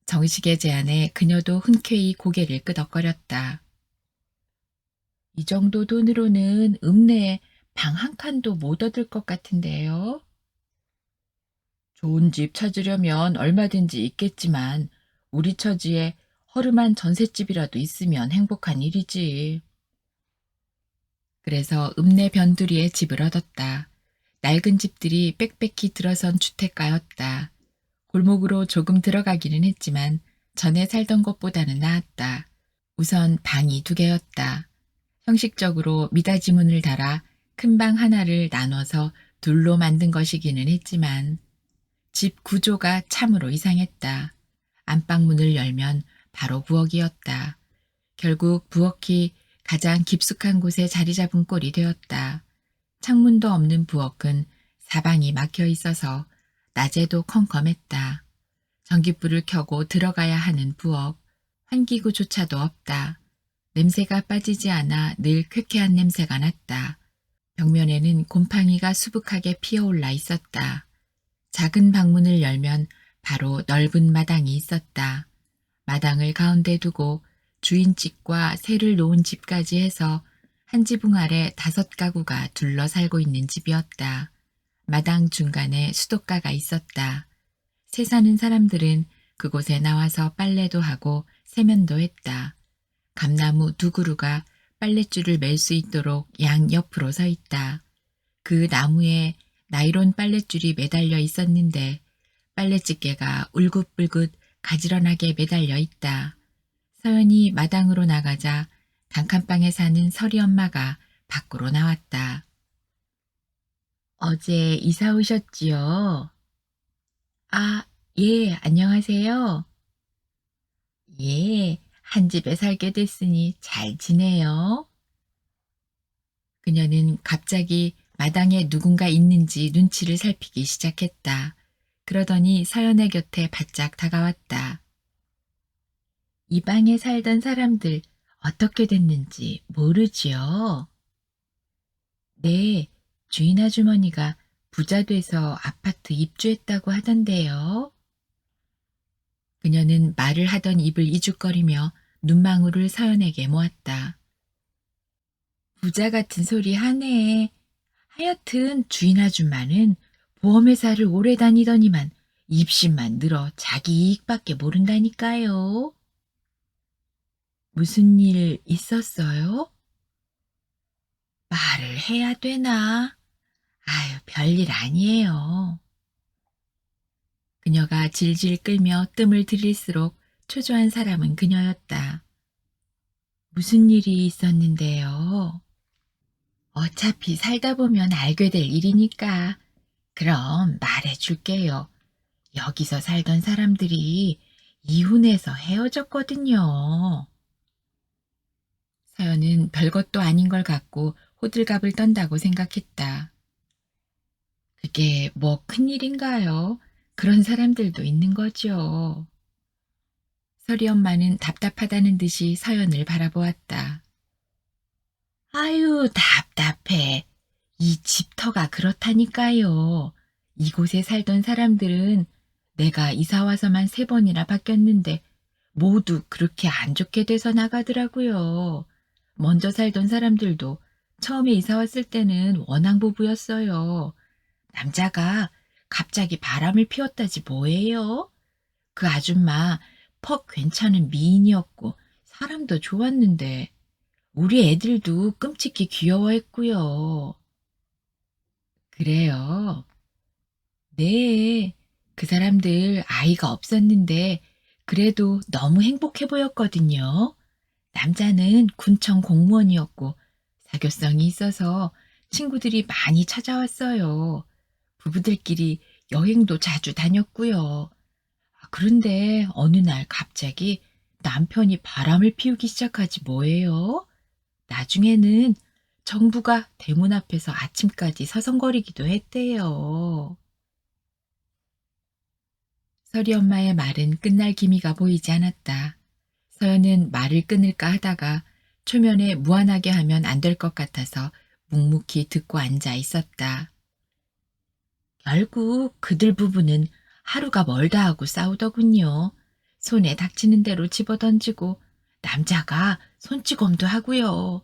정식의 제안에 그녀도 흔쾌히 고개를 끄덕거렸다. 이 정도 돈으로는 읍내에 방 한 칸도 못 얻을 것 같은데요. 좋은 집 찾으려면 얼마든지 있겠지만 우리 처지에 허름한 전셋집이라도 있으면 행복한 일이지. 그래서 읍내 변두리에 집을 얻었다. 낡은 집들이 빽빽히 들어선 주택가였다. 골목으로 조금 들어가기는 했지만 전에 살던 것보다는 나았다. 우선 방이 2개였다. 형식적으로 미닫이 문을 달아 큰 방 하나를 나눠서 둘로 만든 것이기는 했지만 집 구조가 참으로 이상했다. 안방문을 열면 바로 부엌이었다. 결국 부엌이 가장 깊숙한 곳에 자리 잡은 꼴이 되었다. 창문도 없는 부엌은 사방이 막혀 있어서 낮에도 컴컴했다. 전깃불을 켜고 들어가야 하는 부엌, 환기구조차도 없다. 냄새가 빠지지 않아 늘 쾌쾌한 냄새가 났다. 벽면에는 곰팡이가 수북하게 피어올라 있었다. 작은 방문을 열면 바로 넓은 마당이 있었다. 마당을 가운데 두고 주인집과 새를 놓은 집까지 해서 한 지붕 아래 5가구가 둘러 살고 있는 집이었다. 마당 중간에 수도가가 있었다. 새 사는 사람들은 그곳에 나와서 빨래도 하고 세면도 했다. 감나무 2그루가 빨랫줄을 맬 수 있도록 양 옆으로 서 있다. 그 나무에 나이론 빨랫줄이 매달려 있었는데 빨래집게가 울긋불긋 가지런하게 매달려 있다. 서연이 마당으로 나가자 단칸방에 사는 설이 엄마가 밖으로 나왔다. 어제 이사 오셨지요? 아, 예, 안녕하세요. 예, 한 집에 살게 됐으니 잘 지내요. 그녀는 갑자기 마당에 누군가 있는지 눈치를 살피기 시작했다. 그러더니 서연의 곁에 바짝 다가왔다. 이 방에 살던 사람들 어떻게 됐는지 모르지요? 네, 주인 아주머니가 부자 돼서 아파트 입주했다고 하던데요. 그녀는 말을 하던 입을 이죽거리며 눈망울을 서연에게 모았다. 부자 같은 소리 하네. 하여튼 주인 아줌마는 보험회사를 오래 다니더니만 입심만 늘어 자기 이익밖에 모른다니까요. 무슨 일 있었어요? 말을 해야 되나? 아유, 별일 아니에요. 그녀가 질질 끌며 뜸을 들일수록 초조한 사람은 그녀였다. 무슨 일이 있었는데요? 어차피 살다 보면 알게 될 일이니까. 그럼 말해줄게요. 여기서 살던 사람들이 이혼해서 헤어졌거든요. 서연은 별것도 아닌 걸 갖고 호들갑을 떤다고 생각했다. 그게 뭐 큰일인가요? 그런 사람들도 있는 거죠. 설이 엄마는 답답하다는 듯이 서연을 바라보았다. 아유, 답답해. 이 집터가 그렇다니까요. 이곳에 살던 사람들은 내가 이사 와서만 3번이나 바뀌었는데 모두 그렇게 안 좋게 돼서 나가더라고요. 먼저 살던 사람들도 처음에 이사 왔을 때는 원앙 부부였어요. 남자가 갑자기 바람을 피웠다지 뭐예요? 그 아줌마 퍽 괜찮은 미인이었고 사람도 좋았는데 우리 애들도 끔찍히 귀여워했고요. 그래요. 네. 그 사람들 아이가 없었는데 그래도 너무 행복해 보였거든요. 남자는 군청 공무원이었고 사교성이 있어서 친구들이 많이 찾아왔어요. 부부들끼리 여행도 자주 다녔고요. 그런데 어느 날 갑자기 남편이 바람을 피우기 시작하지 뭐예요? 나중에는 정부가 대문 앞에서 아침까지 서성거리기도 했대요. 설이 엄마의 말은 끝날 기미가 보이지 않았다. 서연은 말을 끊을까 하다가 초면에 무안하게 하면 안 될 것 같아서 묵묵히 듣고 앉아 있었다. 결국 그들 부부는 하루가 멀다 하고 싸우더군요. 손에 닥치는 대로 집어던지고 남자가 손찌검도 하고요.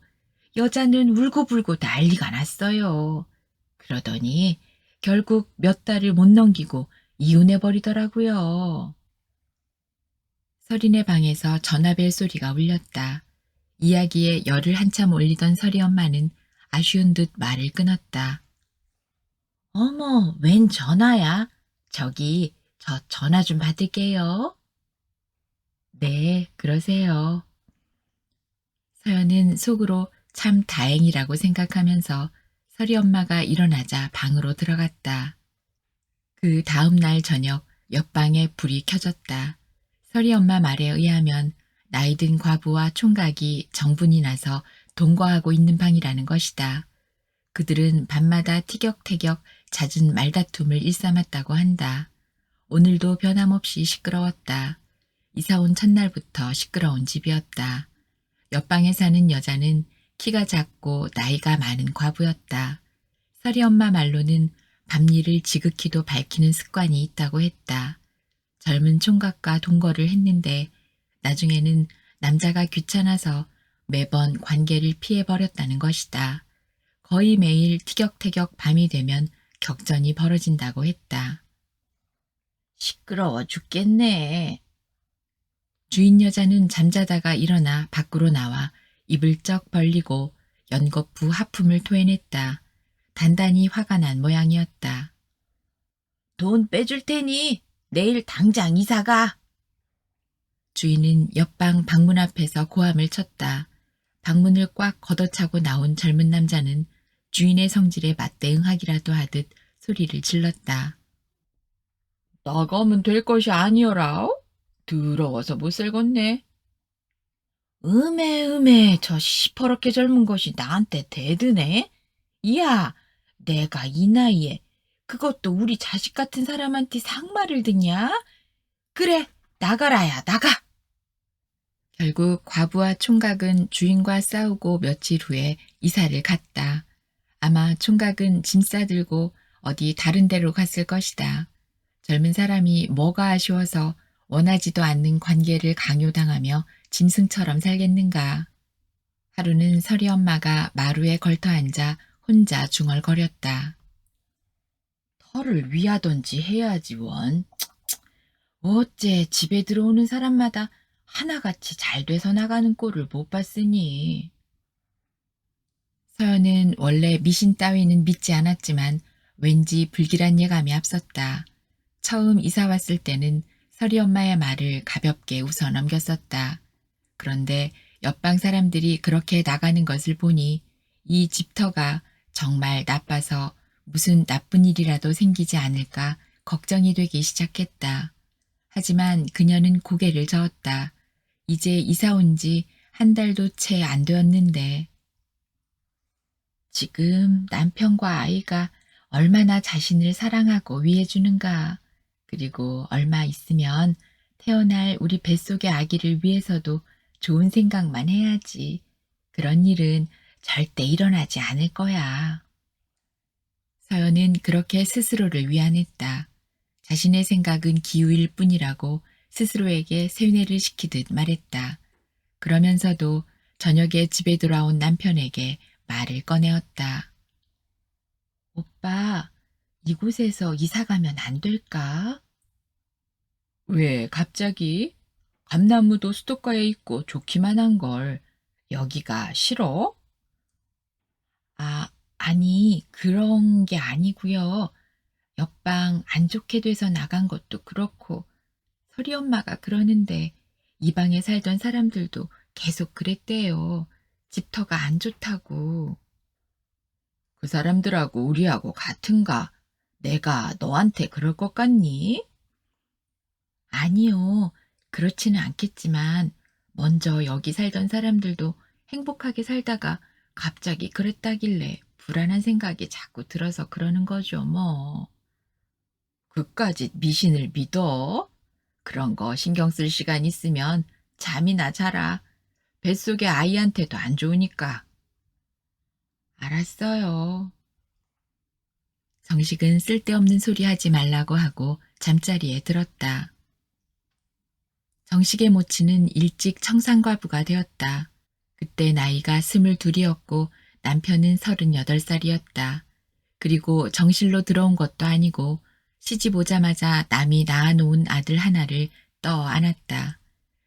여자는 울고불고 난리가 났어요. 그러더니 결국 몇 달을 못 넘기고 이혼해버리더라고요. 설인의 방에서 전화벨 소리가 울렸다. 이야기에 열을 한참 올리던 설이 엄마는 아쉬운 듯 말을 끊었다. 어머, 웬 전화야? 저기, 저 전화 좀 받을게요. 네, 그러세요. 서연은 속으로 참 다행이라고 생각하면서 설이 엄마가 일어나자 방으로 들어갔다. 그 다음 날 저녁 옆방에 불이 켜졌다. 설이 엄마 말에 의하면 나이든 과부와 총각이 정분이 나서 동거하고 있는 방이라는 것이다. 그들은 밤마다 티격태격 잦은 말다툼을 일삼았다고 한다. 오늘도 변함없이 시끄러웠다. 이사온 첫날부터 시끄러운 집이었다. 옆방에 사는 여자는 키가 작고 나이가 많은 과부였다. 설이 엄마 말로는 밤일을 지극히도 밝히는 습관이 있다고 했다. 젊은 총각과 동거를 했는데 나중에는 남자가 귀찮아서 매번 관계를 피해버렸다는 것이다. 거의 매일 티격태격 밤이 되면 격전이 벌어진다고 했다. 시끄러워 죽겠네. 주인 여자는 잠자다가 일어나 밖으로 나와 입을 쩍 벌리고 연거푸 하품을 토해냈다. 단단히 화가 난 모양이었다. 돈 빼줄 테니 내일 당장 이사가. 주인은 옆방 방문 앞에서 고함을 쳤다. 방문을 꽉 걷어차고 나온 젊은 남자는 주인의 성질에 맞대응하기라도 하듯 소리를 질렀다. 나가면 될 것이 아니어라. 더러워서 못 살겠네. 음에 저 시퍼렇게 젊은 것이 나한테 대드네. 이야, 내가 이 나이에 그것도 우리 자식 같은 사람한테 상말을 듣냐? 그래, 나가라야, 나가. 결국 과부와 총각은 주인과 싸우고 며칠 후에 이사를 갔다. 아마 총각은 짐 싸들고 어디 다른 데로 갔을 것이다. 젊은 사람이 뭐가 아쉬워서 원하지도 않는 관계를 강요당하며 짐승처럼 살겠는가. 하루는 설이 엄마가 마루에 걸터 앉아 혼자 중얼거렸다. 털을 위하던지 해야지 원. 어째 집에 들어오는 사람마다 하나같이 잘 돼서 나가는 꼴을 못 봤으니. 서연은 원래 미신 따위는 믿지 않았지만 왠지 불길한 예감이 앞섰다. 처음 이사 왔을 때는 설이 엄마의 말을 가볍게 웃어 넘겼었다. 그런데 옆방 사람들이 그렇게 나가는 것을 보니 이 집터가 정말 나빠서 무슨 나쁜 일이라도 생기지 않을까 걱정이 되기 시작했다. 하지만 그녀는 고개를 저었다. 이제 이사 온 지 한 달도 채 안 되었는데. 지금 남편과 아이가 얼마나 자신을 사랑하고 위해주는가. 그리고 얼마 있으면 태어날 우리 뱃속의 아기를 위해서도 좋은 생각만 해야지. 그런 일은 절대 일어나지 않을 거야. 서연은 그렇게 스스로를 위안했다. 자신의 생각은 기우일 뿐이라고 스스로에게 세뇌를 시키듯 말했다. 그러면서도 저녁에 집에 돌아온 남편에게 말을 꺼내었다. 오빠, 이곳에서 이사 가면 안 될까? 왜 갑자기? 감나무도 수도가에 있고 좋기만 한 걸 여기가 싫어? 아니 그런 게 아니고요. 옆방 안 좋게 돼서 나간 것도 그렇고 설이 엄마가 그러는데 이 방에 살던 사람들도 계속 그랬대요. 집터가 안 좋다고. 그 사람들하고 우리하고 같은가? 내가 너한테 그럴 것 같니? 아니요. 그렇지는 않겠지만 먼저 여기 살던 사람들도 행복하게 살다가 갑자기 그랬다길래 불안한 생각이 자꾸 들어서 그러는 거죠, 뭐. 그까짓 미신을 믿어? 그런 거 신경 쓸 시간 있으면 잠이나 자라. 뱃속의 아이한테도 안 좋으니까. 알았어요. 정식은 쓸데없는 소리 하지 말라고 하고 잠자리에 들었다. 정식의 모친은 일찍 청산과부가 되었다. 그때 나이가 22이었고 남편은 38살이었다. 그리고 정실로 들어온 것도 아니고 시집 오자마자 남이 낳아놓은 아들 하나를 떠안았다.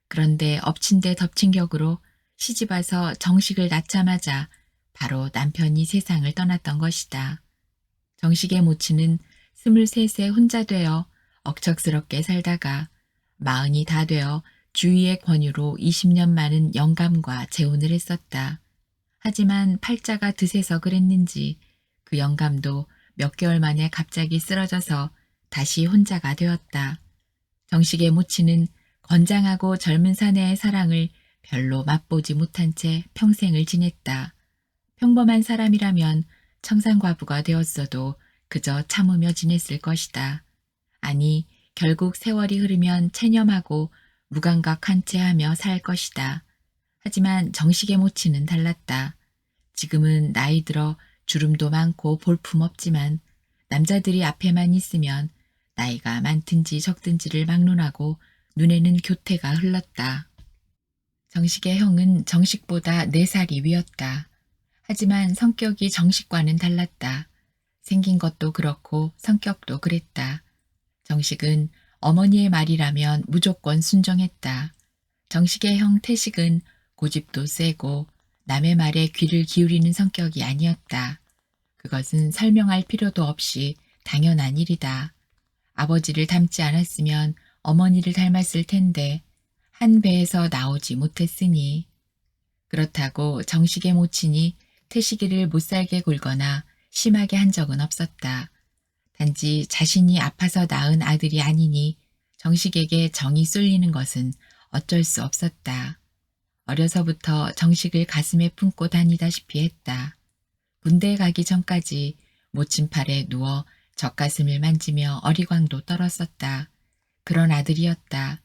그런데 엎친 데 덮친 격으로 시집 와서 정식을 낳자마자 바로 남편이 세상을 떠났던 것이다. 정식의 모친은 23세 혼자 되어 억척스럽게 살다가 40이 다 되어 주위의 권유로 20년 많은 영감과 재혼을 했었다. 하지만 팔자가 드세서 그랬는지 그 영감도 몇 개월 만에 갑자기 쓰러져서 다시 혼자가 되었다. 정식의 모친은 건장하고 젊은 사내의 사랑을 별로 맛보지 못한 채 평생을 지냈다. 평범한 사람이라면 청산과부가 되었어도 그저 참으며 지냈을 것이다. 아니, 결국 세월이 흐르면 체념하고 무감각한 채 하며 살 것이다. 하지만 정식의 모친은 달랐다. 지금은 나이 들어 주름도 많고 볼품없지만 남자들이 앞에만 있으면 나이가 많든지 적든지를 막론하고 눈에는 교태가 흘렀다. 정식의 형은 정식보다 4살이 위였다. 하지만 성격이 정식과는 달랐다. 생긴 것도 그렇고 성격도 그랬다. 정식은 어머니의 말이라면 무조건 순종했다. 정식의 형 태식은 고집도 세고 남의 말에 귀를 기울이는 성격이 아니었다. 그것은 설명할 필요도 없이 당연한 일이다. 아버지를 닮지 않았으면 어머니를 닮았을 텐데 한 배에서 나오지 못했으니. 그렇다고 정식의 모친이 태식이를 못살게 굴거나 심하게 한 적은 없었다. 단지 자신이 아파서 낳은 아들이 아니니 정식에게 정이 쏠리는 것은 어쩔 수 없었다. 어려서부터 정식을 가슴에 품고 다니다시피 했다. 군대에 가기 전까지 모친 팔에 누워 젖가슴을 만지며 어리광도 떨었었다. 그런 아들이었다.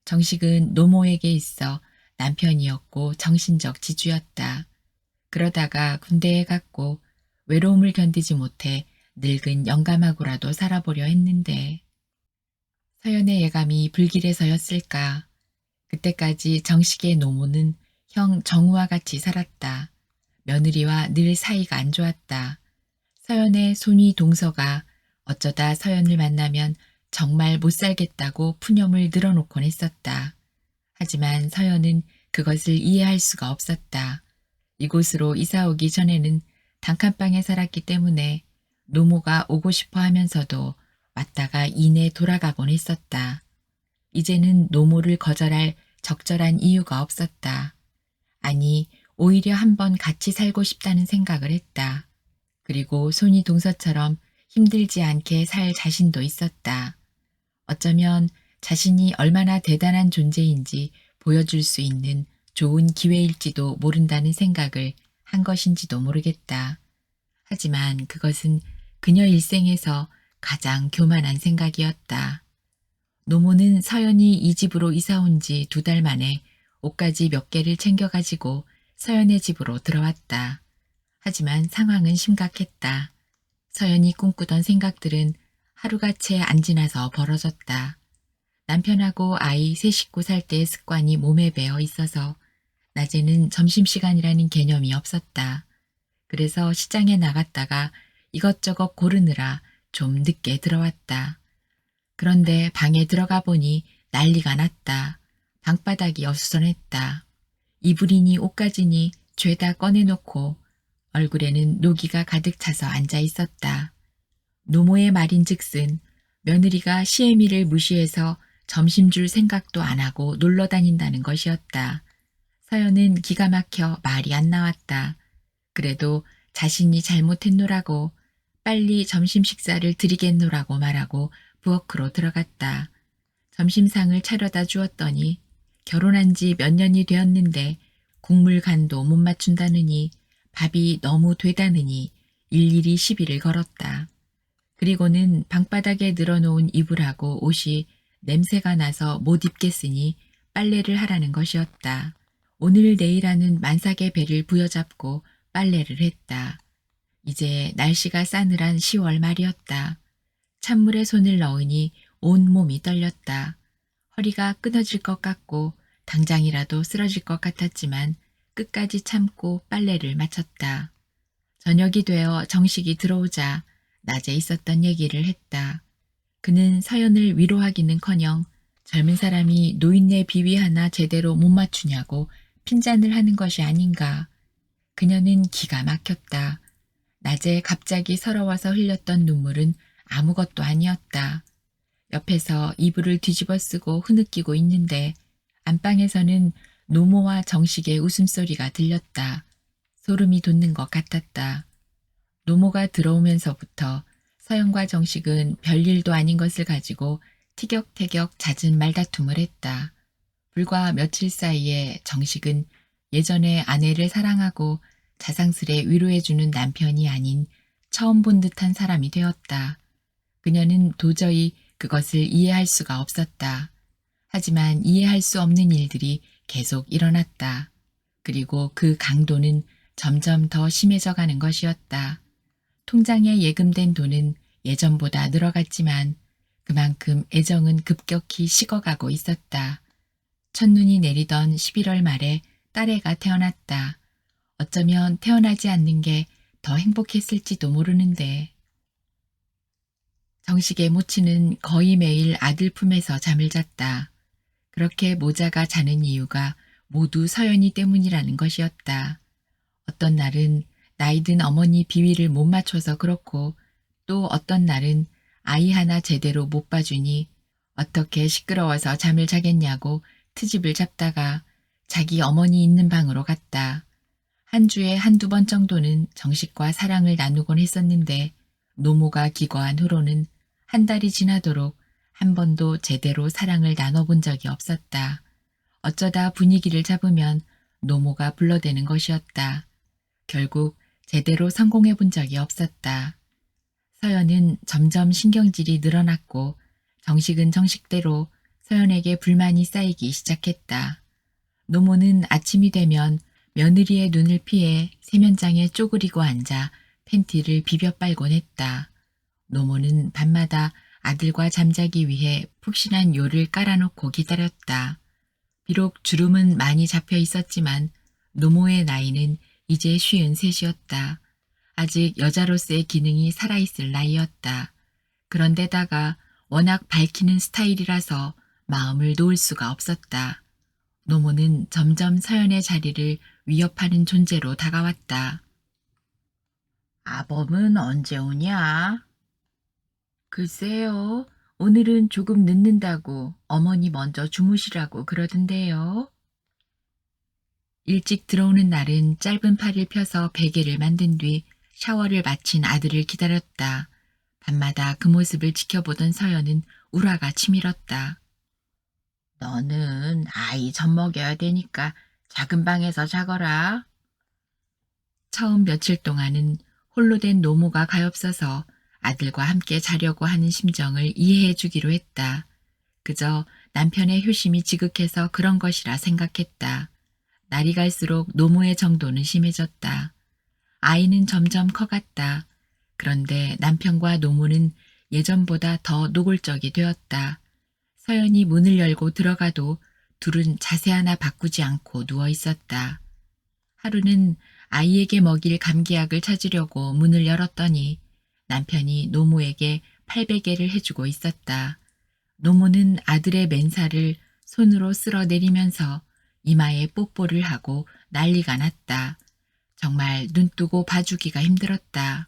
정식은 노모에게 있어 남편이었고 정신적 지주였다. 그러다가 군대에 갔고 외로움을 견디지 못해 늙은 영감하고라도 살아보려 했는데 서연의 예감이 불길해서였을까. 그때까지 정식의 노모는 형 정우와 같이 살았다. 며느리와 늘 사이가 안 좋았다. 서연의 손위 동서가 어쩌다 서연을 만나면 정말 못 살겠다고 푸념을 늘어놓곤 했었다. 하지만 서연은 그것을 이해할 수가 없었다. 이곳으로 이사 오기 전에는 단칸방에 살았기 때문에 노모가 오고 싶어 하면서도 왔다가 이내 돌아가곤 했었다. 이제는 노모를 거절할 적절한 이유가 없었다. 아니, 오히려 한번 같이 살고 싶다는 생각을 했다. 그리고 손이 동서처럼 힘들지 않게 살 자신도 있었다. 어쩌면 자신이 얼마나 대단한 존재인지 보여줄 수 있는 좋은 기회일지도 모른다는 생각을 한 것인지도 모르겠다. 하지만 그것은 그녀 일생에서 가장 교만한 생각이었다. 노모는 서연이 이 집으로 이사 온 지 2달 만에 옷가지 몇 개를 챙겨가지고 서연의 집으로 들어왔다. 하지만 상황은 심각했다. 서연이 꿈꾸던 생각들은 하루가 채 안 지나서 벌어졌다. 남편하고 아이 세 식구 살 때의 습관이 몸에 배어 있어서 낮에는 점심시간이라는 개념이 없었다. 그래서 시장에 나갔다가 이것저것 고르느라 좀 늦게 들어왔다. 그런데 방에 들어가 보니 난리가 났다. 방바닥이 어수선했다. 이불이니 옷가지니 죄다 꺼내놓고 얼굴에는 노기가 가득 차서 앉아 있었다. 노모의 말인즉슨 며느리가 시애미를 무시해서 점심 줄 생각도 안 하고 놀러 다닌다는 것이었다. 서연은 기가 막혀 말이 안 나왔다. 그래도 자신이 잘못했노라고 빨리 점심 식사를 드리겠노라고 말하고 부엌으로 들어갔다. 점심상을 차려다 주었더니 결혼한 지 몇 년이 되었는데 국물 간도 못 맞춘다느니 밥이 너무 되다느니 일일이 시비를 걸었다. 그리고는 방바닥에 늘어놓은 이불하고 옷이 냄새가 나서 못 입겠으니 빨래를 하라는 것이었다. 오늘 내일하는 만삭의 배를 부여잡고 빨래를 했다. 이제 날씨가 싸늘한 10월 말이었다. 찬물에 손을 넣으니 온 몸이 떨렸다. 허리가 끊어질 것 같고 당장이라도 쓰러질 것 같았지만 끝까지 참고 빨래를 마쳤다. 저녁이 되어 정식이 들어오자 낮에 있었던 얘기를 했다. 그는 서연을 위로하기는커녕 젊은 사람이 노인네 비위 하나 제대로 못 맞추냐고 핀잔을 하는 것이 아닌가. 그녀는 기가 막혔다. 낮에 갑자기 서러워서 흘렸던 눈물은 아무것도 아니었다. 옆에서 이불을 뒤집어 쓰고 흐느끼고 있는데 안방에서는 노모와 정식의 웃음소리가 들렸다. 소름이 돋는 것 같았다. 노모가 들어오면서부터 서연과 정식은 별일도 아닌 것을 가지고 티격태격 잦은 말다툼을 했다. 불과 며칠 사이에 정식은 예전에 아내를 사랑하고 자상스레 위로해주는 남편이 아닌 처음 본 듯한 사람이 되었다. 그녀는 도저히 그것을 이해할 수가 없었다. 하지만 이해할 수 없는 일들이 계속 일어났다. 그리고 그 강도는 점점 더 심해져 가는 것이었다. 통장에 예금된 돈은 예전보다 늘어갔지만 그만큼 애정은 급격히 식어가고 있었다. 첫눈이 내리던 11월 말에 딸애가 태어났다. 어쩌면 태어나지 않는 게 더 행복했을지도 모르는데. 정식의 모친은 거의 매일 아들 품에서 잠을 잤다. 그렇게 모자가 자는 이유가 모두 서연이 때문이라는 것이었다. 어떤 날은 나이든 어머니 비위를 못 맞춰서 그렇고 또 어떤 날은 아이 하나 제대로 못 봐주니 어떻게 시끄러워서 잠을 자겠냐고 트집을 잡다가 자기 어머니 있는 방으로 갔다. 한 주에 한두 번 정도는 정식과 사랑을 나누곤 했었는데 노모가 기거한 후로는 한 달이 지나도록 한 번도 제대로 사랑을 나눠본 적이 없었다. 어쩌다 분위기를 잡으면 노모가 불러대는 것이었다. 결국 제대로 성공해 본 적이 없었다. 서연은 점점 신경질이 늘어났고 정식은 정식대로 서연에게 불만이 쌓이기 시작했다. 노모는 아침이 되면 며느리의 눈을 피해 세면장에 쪼그리고 앉아 팬티를 비벼 빨곤 했다. 노모는 밤마다 아들과 잠자기 위해 푹신한 요를 깔아놓고 기다렸다. 비록 주름은 많이 잡혀 있었지만 노모의 나이는 이제 53이었다. 아직 여자로서의 기능이 살아있을 나이였다. 그런데다가 워낙 밝히는 스타일이라서 마음을 놓을 수가 없었다. 노모는 점점 서연의 자리를 위협하는 존재로 다가왔다. 아범은 언제 오냐? 글쎄요. 오늘은 조금 늦는다고 어머니 먼저 주무시라고 그러던데요. 일찍 들어오는 날은 짧은 팔을 펴서 베개를 만든 뒤 샤워를 마친 아들을 기다렸다. 밤마다 그 모습을 지켜보던 서연은 우라가 치밀었다. 너는 아이 젖 먹여야 되니까 작은 방에서 자거라. 처음 며칠 동안은 홀로 된 노모가 가엾어서 아들과 함께 자려고 하는 심정을 이해해 주기로 했다. 그저 남편의 효심이 지극해서 그런 것이라 생각했다. 날이 갈수록 노모의 정도는 심해졌다. 아이는 점점 커갔다. 그런데 남편과 노모는 예전보다 더 노골적이 되었다. 서연이 문을 열고 들어가도 둘은 자세 하나 바꾸지 않고 누워 있었다. 하루는 아이에게 먹일 감기약을 찾으려고 문을 열었더니 남편이 노모에게 팔베개를 해주고 있었다. 노모는 아들의 맨살을 손으로 쓸어내리면서 이마에 뽀뽀를 하고 난리가 났다. 정말 눈뜨고 봐주기가 힘들었다.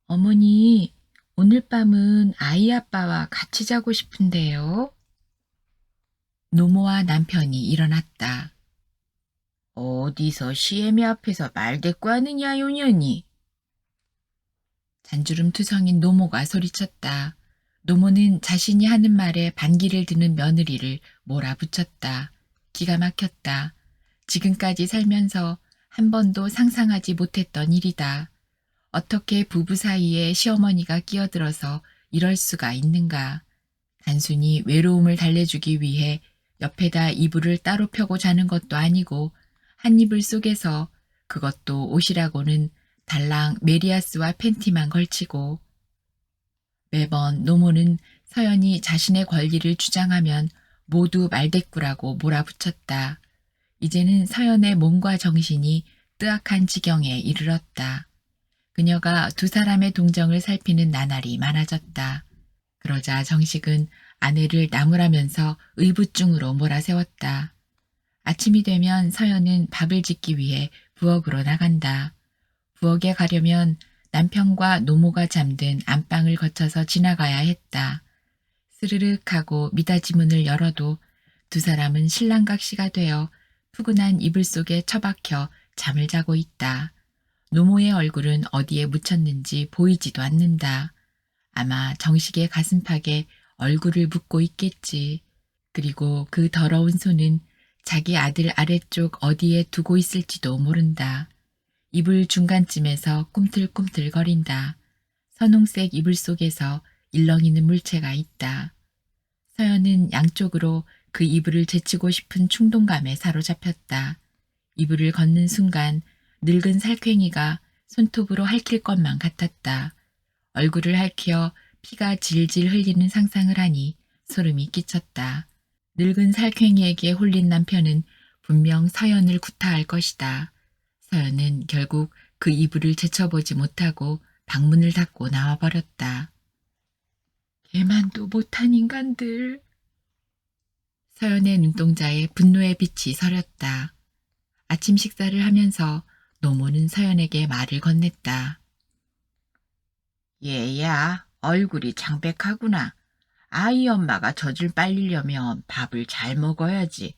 어머니, 오늘 밤은 아이 아빠와 같이 자고 싶은데요. 노모와 남편이 일어났다. 어디서 시애미 앞에서 말대꾸 하느냐, 요년이. 단주름 투성인 노모가 소리쳤다. 노모는 자신이 하는 말에 반기를 드는 며느리를 몰아붙였다. 기가 막혔다. 지금까지 살면서 한 번도 상상하지 못했던 일이다. 어떻게 부부 사이에 시어머니가 끼어들어서 이럴 수가 있는가. 단순히 외로움을 달래주기 위해 옆에다 이불을 따로 펴고 자는 것도 아니고 한 이불 속에서 그것도 옷이라고는 달랑 메리아스와 팬티만 걸치고 매번 노모는 서연이 자신의 권리를 주장하면 모두 말대꾸라고 몰아붙였다. 이제는 서연의 몸과 정신이 뜨악한 지경에 이르렀다. 그녀가 두 사람의 동정을 살피는 나날이 많아졌다. 그러자 정식은 아내를 나무라면서 의붓중으로 몰아세웠다. 아침이 되면 서연은 밥을 짓기 위해 부엌으로 나간다. 부엌에 가려면 남편과 노모가 잠든 안방을 거쳐서 지나가야 했다. 스르륵 하고 미닫이 문을 열어도 두 사람은 신랑각시가 되어 푸근한 이불 속에 처박혀 잠을 자고 있다. 노모의 얼굴은 어디에 묻혔는지 보이지도 않는다. 아마 정식의 가슴팍에 얼굴을 묻고 있겠지. 그리고 그 더러운 손은 자기 아들 아래쪽 어디에 두고 있을지도 모른다. 이불 중간쯤에서 꿈틀꿈틀거린다. 선홍색 이불 속에서 일렁이는 물체가 있다. 서연은 양쪽으로 그 이불을 제치고 싶은 충동감에 사로잡혔다. 이불을 걷는 순간 늙은 살쾡이가 손톱으로 핥힐 것만 같았다. 얼굴을 핥혀 피가 질질 흘리는 상상을 하니 소름이 끼쳤다. 늙은 살쾡이에게 홀린 남편은 분명 서연을 구타할 것이다. 서연은 결국 그 이불을 제쳐보지 못하고 방문을 닫고 나와버렸다. 개만도 못한 인간들. 서연의 눈동자에 분노의 빛이 서렸다. 아침 식사를 하면서 노모는 서연에게 말을 건넸다. 얘야, 얼굴이 창백하구나. 아이 엄마가 젖을 빨리려면 밥을 잘 먹어야지.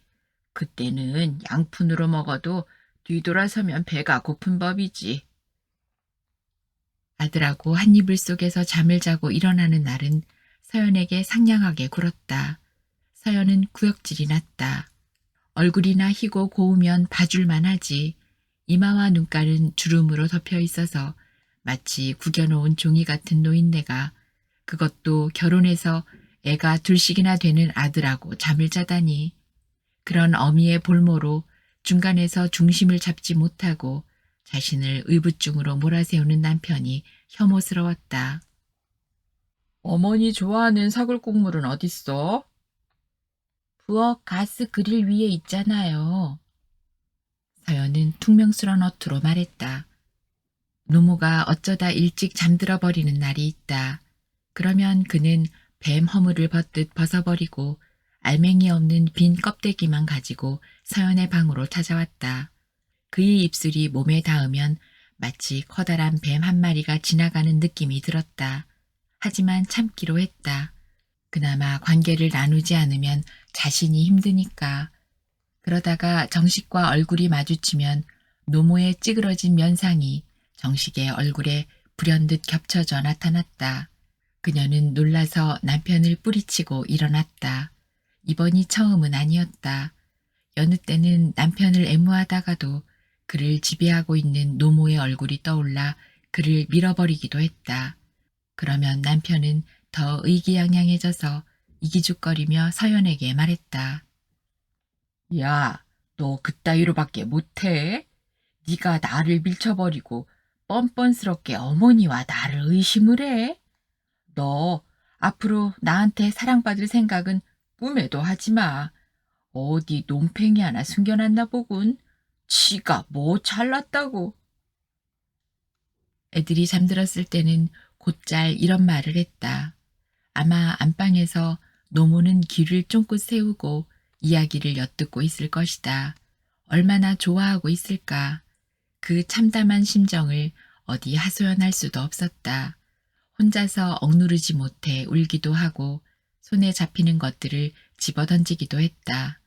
그때는 양푼으로 먹어도 뒤돌아서면 배가 고픈 법이지. 아들하고 한 이불 속에서 잠을 자고 일어나는 날은 서연에게 상냥하게 굴었다. 서연은 구역질이 났다. 얼굴이나 희고 고우면 봐줄만 하지. 이마와 눈깔은 주름으로 덮여 있어서 마치 구겨놓은 종이 같은 노인네가 그것도 결혼해서 애가 둘씩이나 되는 아들하고 잠을 자다니. 그런 어미의 볼모로 중간에서 중심을 잡지 못하고 자신을 의붓중으로 몰아세우는 남편이 혐오스러웠다. 어머니 좋아하는 사골국물은 어딨어? 부엌 가스 그릴 위에 있잖아요. 서연은 퉁명스런 어투로 말했다. 노모가 어쩌다 일찍 잠들어 버리는 날이 있다. 그러면 그는 뱀 허물을 벗듯 벗어버리고 알맹이 없는 빈 껍데기만 가지고 서연의 방으로 찾아왔다. 그의 입술이 몸에 닿으면 마치 커다란 뱀 한 마리가 지나가는 느낌이 들었다. 하지만 참기로 했다. 그나마 관계를 나누지 않으면 자신이 힘드니까. 그러다가 정식과 얼굴이 마주치면 노모의 찌그러진 면상이 정식의 얼굴에 불현듯 겹쳐져 나타났다. 그녀는 놀라서 남편을 뿌리치고 일어났다. 이번이 처음은 아니었다. 여느 때는 남편을 애무하다가도 그를 지배하고 있는 노모의 얼굴이 떠올라 그를 밀어버리기도 했다. 그러면 남편은 더 의기양양해져서 이기죽거리며 서연에게 말했다. 야, 너 그따위로밖에 못해? 네가 나를 밀쳐버리고 뻔뻔스럽게 어머니와 나를 의심을 해? 너 앞으로 나한테 사랑받을 생각은 꿈에도 하지 마. 어디 논팽이 하나 숨겨놨나 보군. 지가 뭐 잘났다고. 애들이 잠들었을 때는 곧잘 이런 말을 했다. 아마 안방에서 노모는 귀를 쫑긋 세우고 이야기를 엿듣고 있을 것이다. 얼마나 좋아하고 있을까. 그 참담한 심정을 어디 하소연할 수도 없었다. 혼자서 억누르지 못해 울기도 하고 손에 잡히는 것들을 집어던지기도 했다.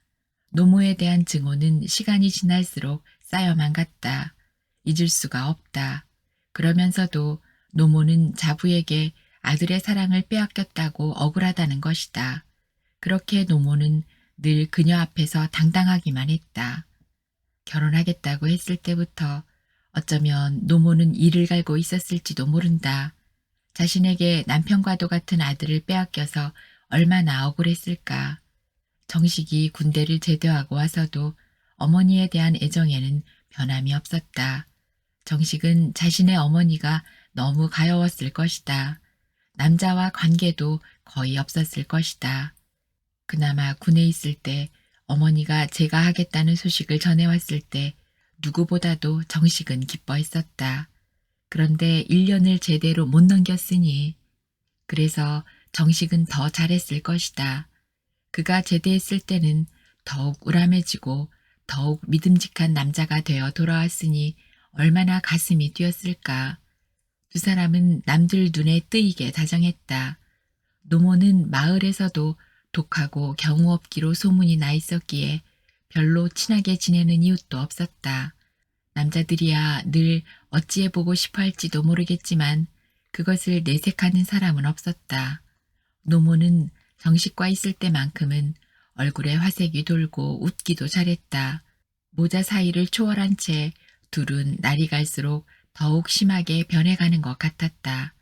노모에 대한 증오는 시간이 지날수록 쌓여만 갔다. 잊을 수가 없다. 그러면서도 노모는 자부에게 아들의 사랑을 빼앗겼다고 억울하다는 것이다. 그렇게 노모는 늘 그녀 앞에서 당당하기만 했다. 결혼하겠다고 했을 때부터 어쩌면 노모는 이를 갈고 있었을지도 모른다. 자신에게 남편과도 같은 아들을 빼앗겨서 얼마나 억울했을까. 정식이 군대를 제대하고 와서도 어머니에 대한 애정에는 변함이 없었다. 정식은 자신의 어머니가 너무 가여웠을 것이다. 남자와 관계도 거의 없었을 것이다. 그나마 군에 있을 때 어머니가 제가 하겠다는 소식을 전해왔을 때 누구보다도 정식은 기뻐했었다. 그런데 1년을 제대로 못 넘겼으니 그래서 정식은 더 잘했을 것이다. 그가 제대했을 때는 더욱 우람해지고 더욱 믿음직한 남자가 되어 돌아왔으니 얼마나 가슴이 뛰었을까. 두 사람은 남들 눈에 뜨이게 다정했다. 노모는 마을에서도 독하고 경우 없기로 소문이 나 있었기에 별로 친하게 지내는 이웃도 없었다. 남자들이야 늘 어찌해보고 싶어 할지도 모르겠지만 그것을 내색하는 사람은 없었다. 노모는 정식과 있을 때만큼은 얼굴에 화색이 돌고 웃기도 잘했다. 모자 사이를 초월한 채 둘은 날이 갈수록 더욱 심하게 변해가는 것 같았다.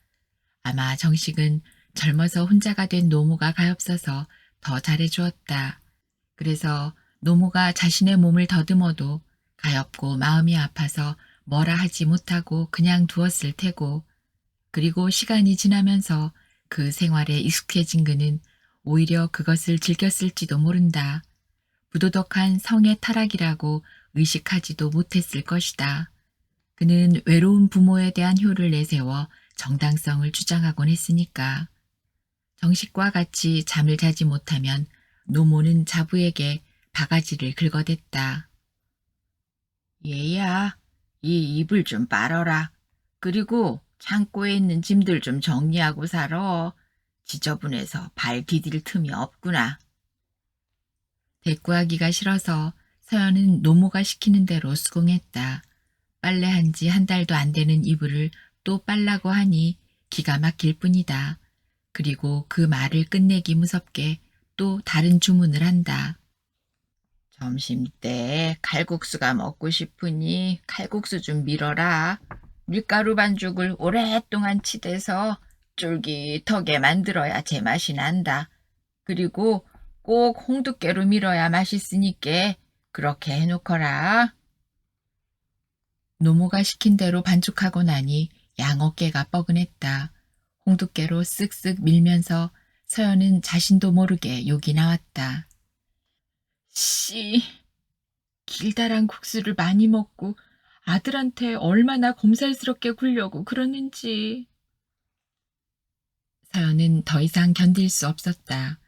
아마 정식은 젊어서 혼자가 된 노모가 가엾어서 더 잘해주었다. 그래서 노모가 자신의 몸을 더듬어도 가엾고 마음이 아파서 뭐라 하지 못하고 그냥 두었을 테고, 그리고 시간이 지나면서 그 생활에 익숙해진 그는 오히려 그것을 즐겼을지도 모른다. 부도덕한 성의 타락이라고 의식하지도 못했을 것이다. 그는 외로운 부모에 대한 효를 내세워 정당성을 주장하곤 했으니까. 정식과 같이 잠을 자지 못하면 노모는 자부에게 바가지를 긁어댔다. 얘야, 이 이불 좀 빨아라. 그리고 창고에 있는 짐들 좀 정리하고 살아. 지저분해서 발 디딜 틈이 없구나. 대꾸하기가 싫어서 서연은 노모가 시키는 대로 수긍했다. 빨래한 지 한 달도 안 되는 이불을 또 빨라고 하니 기가 막힐 뿐이다. 그리고 그 말을 끝내기 무섭게 또 다른 주문을 한다. 점심때 칼국수가 먹고 싶으니 칼국수 좀 밀어라. 밀가루 반죽을 오랫동안 치대서 쫄깃하게 만들어야 제맛이 난다. 그리고 꼭 홍두깨로 밀어야 맛있으니까 그렇게 해놓거라. 노모가 시킨 대로 반죽하고 나니 양 어깨가 뻐근했다. 홍두깨로 쓱쓱 밀면서 서연은 자신도 모르게 욕이 나왔다. 씨, 길다란 국수를 많이 먹고 아들한테 얼마나 곰살스럽게 굴려고 그러는지. 서연은 더 이상 견딜 수 없었다.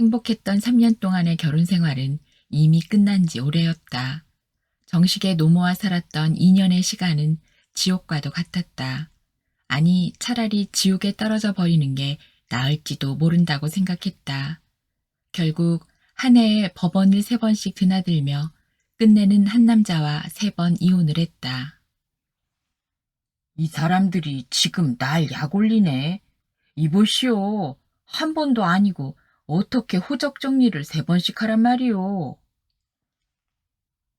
행복했던 3년 동안의 결혼 생활은 이미 끝난 지 오래였다. 정식의 노모와 살았던 2년의 시간은 지옥과도 같았다. 아니, 차라리 지옥에 떨어져 버리는 게 나을지도 모른다고 생각했다. 결국 한 해에 법원을 3번씩 드나들며 끝내는 한 남자와 3번 이혼을 했다. 이 사람들이 지금 날 약올리네. 이보시오. 한 번도 아니고 어떻게 호적 정리를 3번씩 하란 말이오.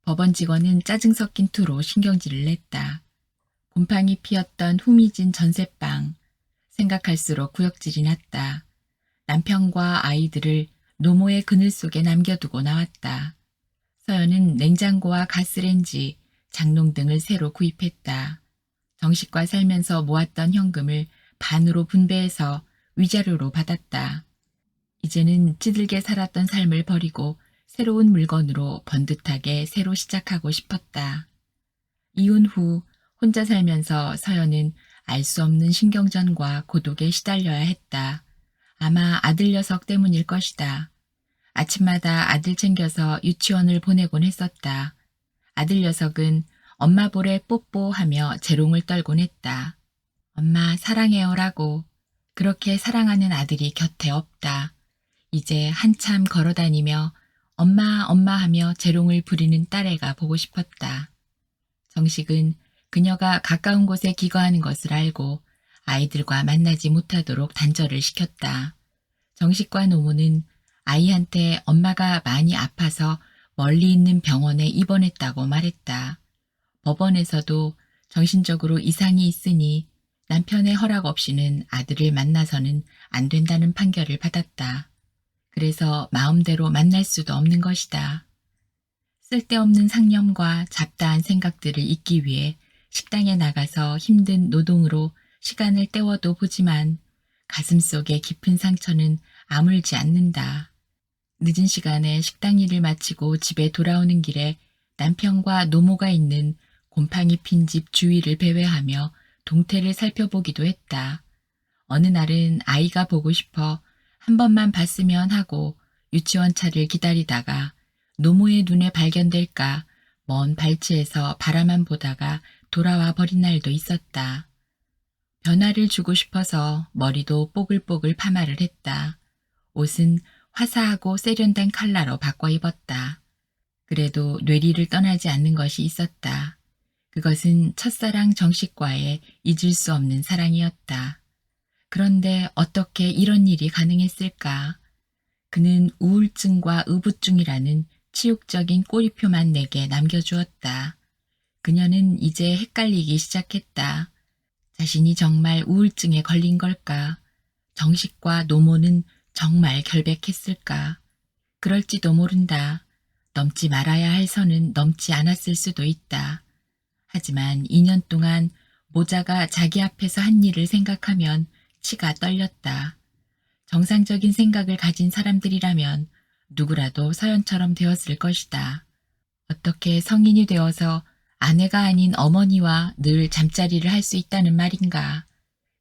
법원 직원은 짜증 섞인 투로 신경질을 냈다. 곰팡이 피었던 후미진 전셋방. 생각할수록 구역질이 났다. 남편과 아이들을 노모의 그늘 속에 남겨두고 나왔다. 서연은 냉장고와 가스레인지, 장롱 등을 새로 구입했다. 정식과 살면서 모았던 현금을 반으로 분배해서 위자료로 받았다. 이제는 찌들게 살았던 삶을 버리고 새로운 물건으로 번듯하게 새로 시작하고 싶었다. 이혼 후 혼자 살면서 서연은 알 수 없는 신경전과 고독에 시달려야 했다. 아마 아들 녀석 때문일 것이다. 아침마다 아들 챙겨서 유치원을 보내곤 했었다. 아들 녀석은 엄마 볼에 뽀뽀하며 재롱을 떨곤 했다. 엄마 사랑해요라고. 그렇게 사랑하는 아들이 곁에 없다. 이제 한참 걸어다니며 엄마 엄마 하며 재롱을 부리는 딸애가 보고 싶었다. 정식은 그녀가 가까운 곳에 기거하는 것을 알고 아이들과 만나지 못하도록 단절을 시켰다. 정식과 노모는 아이한테 엄마가 많이 아파서 멀리 있는 병원에 입원했다고 말했다. 법원에서도 정신적으로 이상이 있으니 남편의 허락 없이는 아들을 만나서는 안 된다는 판결을 받았다. 그래서 마음대로 만날 수도 없는 것이다. 쓸데없는 상념과 잡다한 생각들을 잊기 위해 식당에 나가서 힘든 노동으로 시간을 때워도 보지만 가슴속의 깊은 상처는 아물지 않는다. 늦은 시간에 식당 일을 마치고 집에 돌아오는 길에 남편과 노모가 있는 곰팡이 핀 집 주위를 배회하며 동태를 살펴보기도 했다. 어느 날은 아이가 보고 싶어 한 번만 봤으면 하고 유치원 차를 기다리다가 노모의 눈에 발견될까 먼 발치에서 바라만 보다가 돌아와 버린 날도 있었다. 변화를 주고 싶어서 머리도 뽀글뽀글 파마를 했다. 옷은 화사하고 세련된 컬러로 바꿔 입었다. 그래도 뇌리를 떠나지 않는 것이 있었다. 그것은 첫사랑 정식과의 잊을 수 없는 사랑이었다. 그런데 어떻게 이런 일이 가능했을까? 그는 우울증과 의부증이라는 치욕적인 꼬리표만 내게 남겨주었다. 그녀는 이제 헷갈리기 시작했다. 자신이 정말 우울증에 걸린 걸까? 정식과 노모는 정말 결백했을까? 그럴지도 모른다. 넘지 말아야 할 선은 넘지 않았을 수도 있다. 하지만 2년 동안 모자가 자기 앞에서 한 일을 생각하면 치가 떨렸다. 정상적인 생각을 가진 사람들이라면 누구라도 서연처럼 되었을 것이다. 어떻게 성인이 되어서 아내가 아닌 어머니와 늘 잠자리를 할 수 있다는 말인가.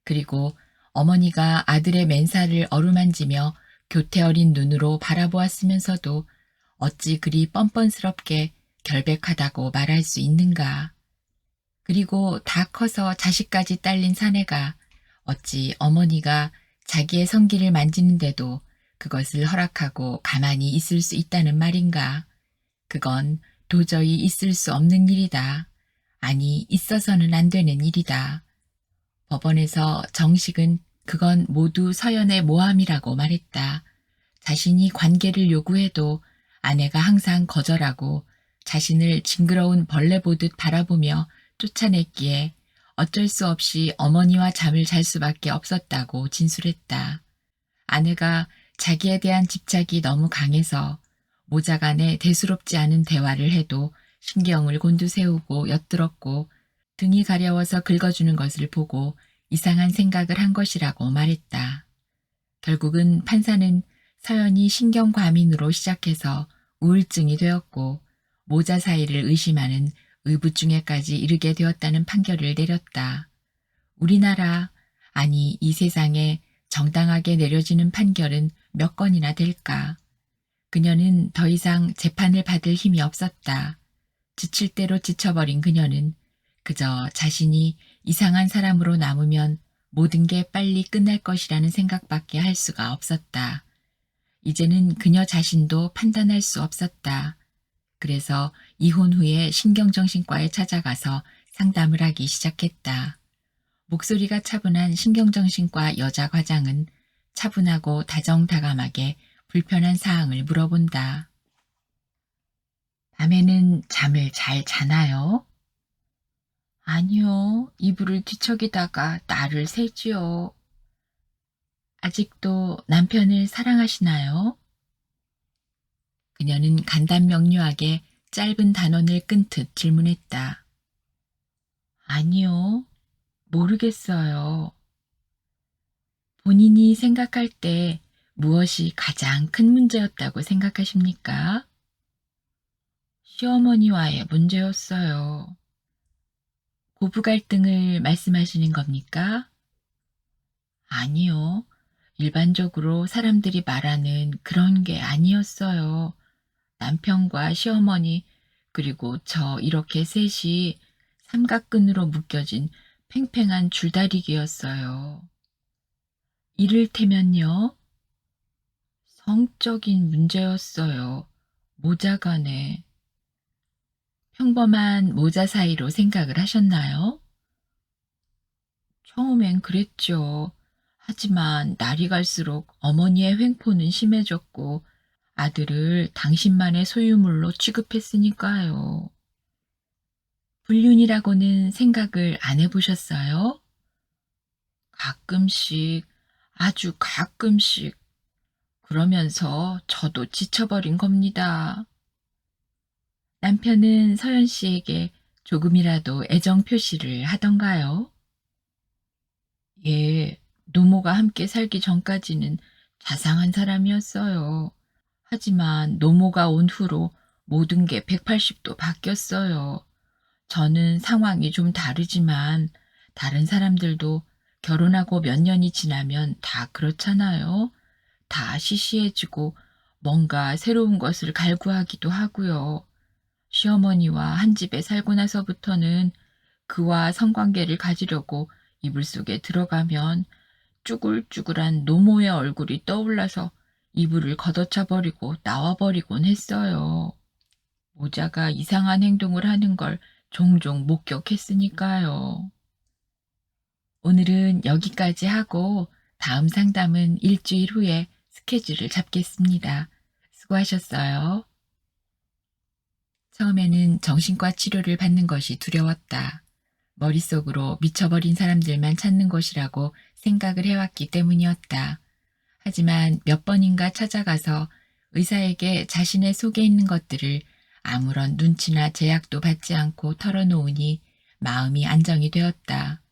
그리고 어머니가 아들의 맨살을 어루만지며 교태 어린 눈으로 바라보았으면서도 어찌 그리 뻔뻔스럽게 결백하다고 말할 수 있는가. 그리고 다 커서 자식까지 딸린 사내가 어찌 어머니가 자기의 성기를 만지는데도 그것을 허락하고 가만히 있을 수 있다는 말인가. 그건 도저히 있을 수 없는 일이다. 아니, 있어서는 안 되는 일이다. 법원에서 정식은 그건 모두 서연의 모함이라고 말했다. 자신이 관계를 요구해도 아내가 항상 거절하고 자신을 징그러운 벌레 보듯 바라보며 쫓아냈기에 어쩔 수 없이 어머니와 잠을 잘 수밖에 없었다고 진술했다. 아내가 자기에 대한 집착이 너무 강해서 모자 간에 대수롭지 않은 대화를 해도 신경을 곤두세우고 엿들었고 등이 가려워서 긁어주는 것을 보고 이상한 생각을 한 것이라고 말했다. 결국은 판사는 서연이 신경과민으로 시작해서 우울증이 되었고 모자 사이를 의심하는 의부증에까지 이르게 되었다는 판결을 내렸다. 우리나라, 아니 이 세상에 정당하게 내려지는 판결은 몇 건이나 될까? 그녀는 더 이상 재판을 받을 힘이 없었다. 지칠 대로 지쳐버린 그녀는 그저 자신이 이상한 사람으로 남으면 모든 게 빨리 끝날 것이라는 생각밖에 할 수가 없었다. 이제는 그녀 자신도 판단할 수 없었다. 그래서 이혼 후에 신경정신과에 찾아가서 상담을 하기 시작했다. 목소리가 차분한 신경정신과 여자 과장은 차분하고 다정다감하게 불편한 사항을 물어본다. 밤에는 잠을 잘 자나요? 아니요, 이불을 뒤척이다가 나를 새지요. 아직도 남편을 사랑하시나요? 그녀는 간단명료하게 짧은 단원을 끈듯 질문했다. 아니요, 모르겠어요. 본인이 생각할 때 무엇이 가장 큰 문제였다고 생각하십니까? 시어머니와의 문제였어요. 고부 갈등을 말씀하시는 겁니까? 아니요. 일반적으로 사람들이 말하는 그런 게 아니었어요. 남편과 시어머니 그리고 저 이렇게 셋이 삼각끈으로 묶여진 팽팽한 줄다리기였어요. 이를테면요. 성적인 문제였어요. 모자 간에. 평범한 모자 사이로 생각을 하셨나요? 처음엔 그랬죠. 하지만 날이 갈수록 어머니의 횡포는 심해졌고 아들을 당신만의 소유물로 취급했으니까요. 불륜이라고는 생각을 안 해보셨어요? 가끔씩, 아주 가끔씩. 그러면서 저도 지쳐버린 겁니다. 남편은 서연 씨에게 조금이라도 애정 표시를 하던가요? 예, 노모가 함께 살기 전까지는 자상한 사람이었어요. 하지만 노모가 온 후로 모든 게 180도 바뀌었어요. 저는 상황이 좀 다르지만 다른 사람들도 결혼하고 몇 년이 지나면 다 그렇잖아요. 다 시시해지고 뭔가 새로운 것을 갈구하기도 하고요. 시어머니와 한 집에 살고 나서부터는 그와 성관계를 가지려고 이불 속에 들어가면 쭈글쭈글한 노모의 얼굴이 떠올라서 이불을 걷어차 버리고 나와 버리곤 했어요. 모자가 이상한 행동을 하는 걸 종종 목격했으니까요. 오늘은 여기까지 하고 다음 상담은 일주일 후에 스케줄을 잡겠습니다. 수고하셨어요. 처음에는 정신과 치료를 받는 것이 두려웠다. 머릿속으로 미쳐버린 사람들만 찾는 곳이라고 생각을 해왔기 때문이었다. 하지만 몇 번인가 찾아가서 의사에게 자신의 속에 있는 것들을 아무런 눈치나 제약도 받지 않고 털어놓으니 마음이 안정이 되었다.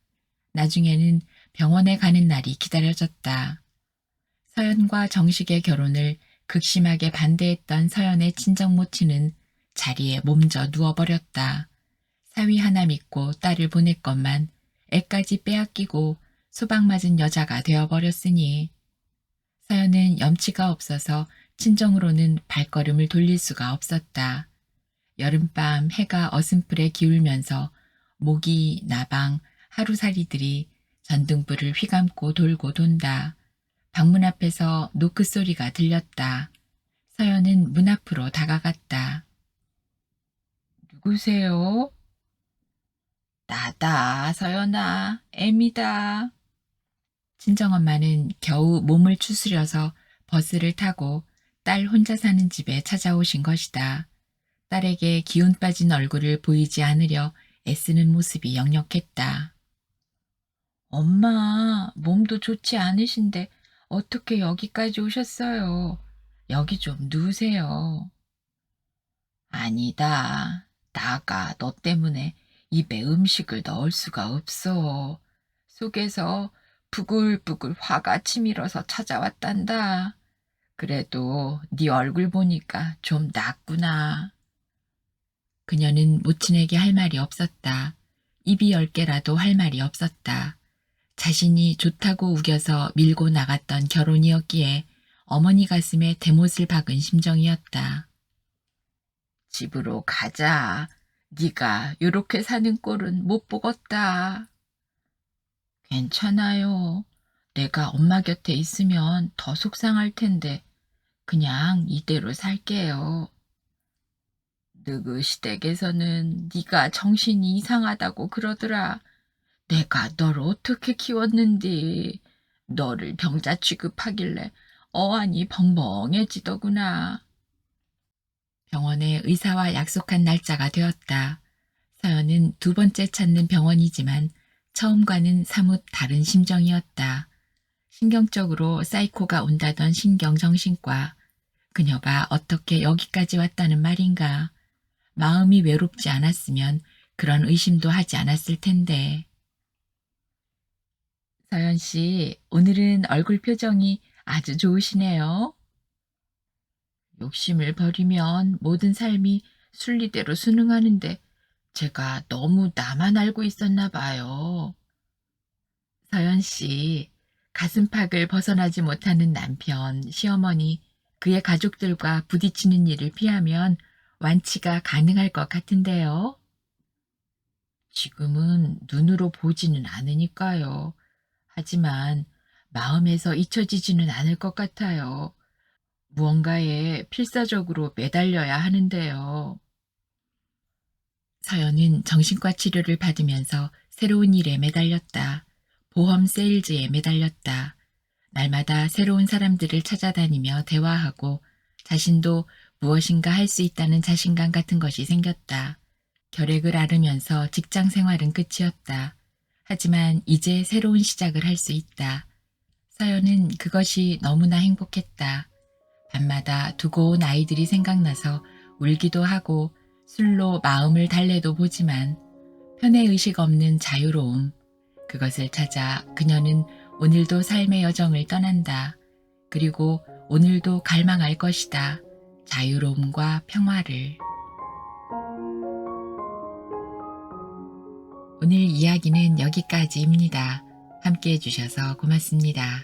나중에는 병원에 가는 날이 기다려졌다. 서연과 정식의 결혼을 극심하게 반대했던 서연의 친정 모친은 자리에 몸져 누워버렸다. 사위 하나 믿고 딸을 보냈건만 애까지 빼앗기고 소방 맞은 여자가 되어버렸으니 서연은 염치가 없어서 친정으로는 발걸음을 돌릴 수가 없었다. 여름밤 해가 어슴풀에 기울면서 모기, 나방, 하루살이들이 전등불을 휘감고 돌고 돈다. 방문 앞에서 노크 소리가 들렸다. 서연은 문 앞으로 다가갔다. 누구세요? 나다, 서연아. 애미다. 친정엄마는 겨우 몸을 추스려서 버스를 타고 딸 혼자 사는 집에 찾아오신 것이다. 딸에게 기운 빠진 얼굴을 보이지 않으려 애쓰는 모습이 역력했다. 엄마, 몸도 좋지 않으신데 어떻게 여기까지 오셨어요? 여기 좀 누우세요. 아니다. 나가 너 때문에 입에 음식을 넣을 수가 없어. 속에서 부글부글 화가 치밀어서 찾아왔단다. 그래도 네 얼굴 보니까 좀 낫구나. 그녀는 모친에게 할 말이 없었다. 입이 10개라도 할 말이 없었다. 자신이 좋다고 우겨서 밀고 나갔던 결혼이었기에 어머니 가슴에 대못을 박은 심정이었다. 집으로 가자. 네가 요렇게 사는 꼴은 못 보겠다. 괜찮아요. 내가 엄마 곁에 있으면 더 속상할 텐데 그냥 이대로 살게요. 느그 시댁에서는 네가 정신이 이상하다고 그러더라. 내가 널 어떻게 키웠는디. 너를 병자 취급하길래 어안이 벙벙해지더구나. 병원에 의사와 약속한 날짜가 되었다. 서연은 두 번째 찾는 병원이지만 처음과는 사뭇 다른 심정이었다. 신경적으로 사이코가 온다던 신경정신과. 그녀가 어떻게 여기까지 왔다는 말인가. 마음이 외롭지 않았으면 그런 의심도 하지 않았을 텐데. 서연 씨, 오늘은 얼굴 표정이 아주 좋으시네요. 욕심을 버리면 모든 삶이 순리대로 순응하는데 제가 너무 나만 알고 있었나 봐요. 서연 씨, 가슴팍을 벗어나지 못하는 남편, 시어머니, 그의 가족들과 부딪히는 일을 피하면 완치가 가능할 것 같은데요. 지금은 눈으로 보지는 않으니까요. 하지만 마음에서 잊혀지지는 않을 것 같아요. 무언가에 필사적으로 매달려야 하는데요. 서연은 정신과 치료를 받으면서 새로운 일에 매달렸다. 보험 세일즈에 매달렸다. 날마다 새로운 사람들을 찾아다니며 대화하고 자신도 무엇인가 할 수 있다는 자신감 같은 것이 생겼다. 결핵을 앓으면서 직장 생활은 끝이었다. 하지만 이제 새로운 시작을 할 수 있다. 서연은 그것이 너무나 행복했다. 밤마다 두고 온 아이들이 생각나서 울기도 하고 술로 마음을 달래도 보지만 편애의식 없는 자유로움, 그것을 찾아 그녀는 오늘도 삶의 여정을 떠난다. 그리고 오늘도 갈망할 것이다. 자유로움과 평화를. 오늘 이야기는 여기까지입니다. 함께 해주셔서 고맙습니다.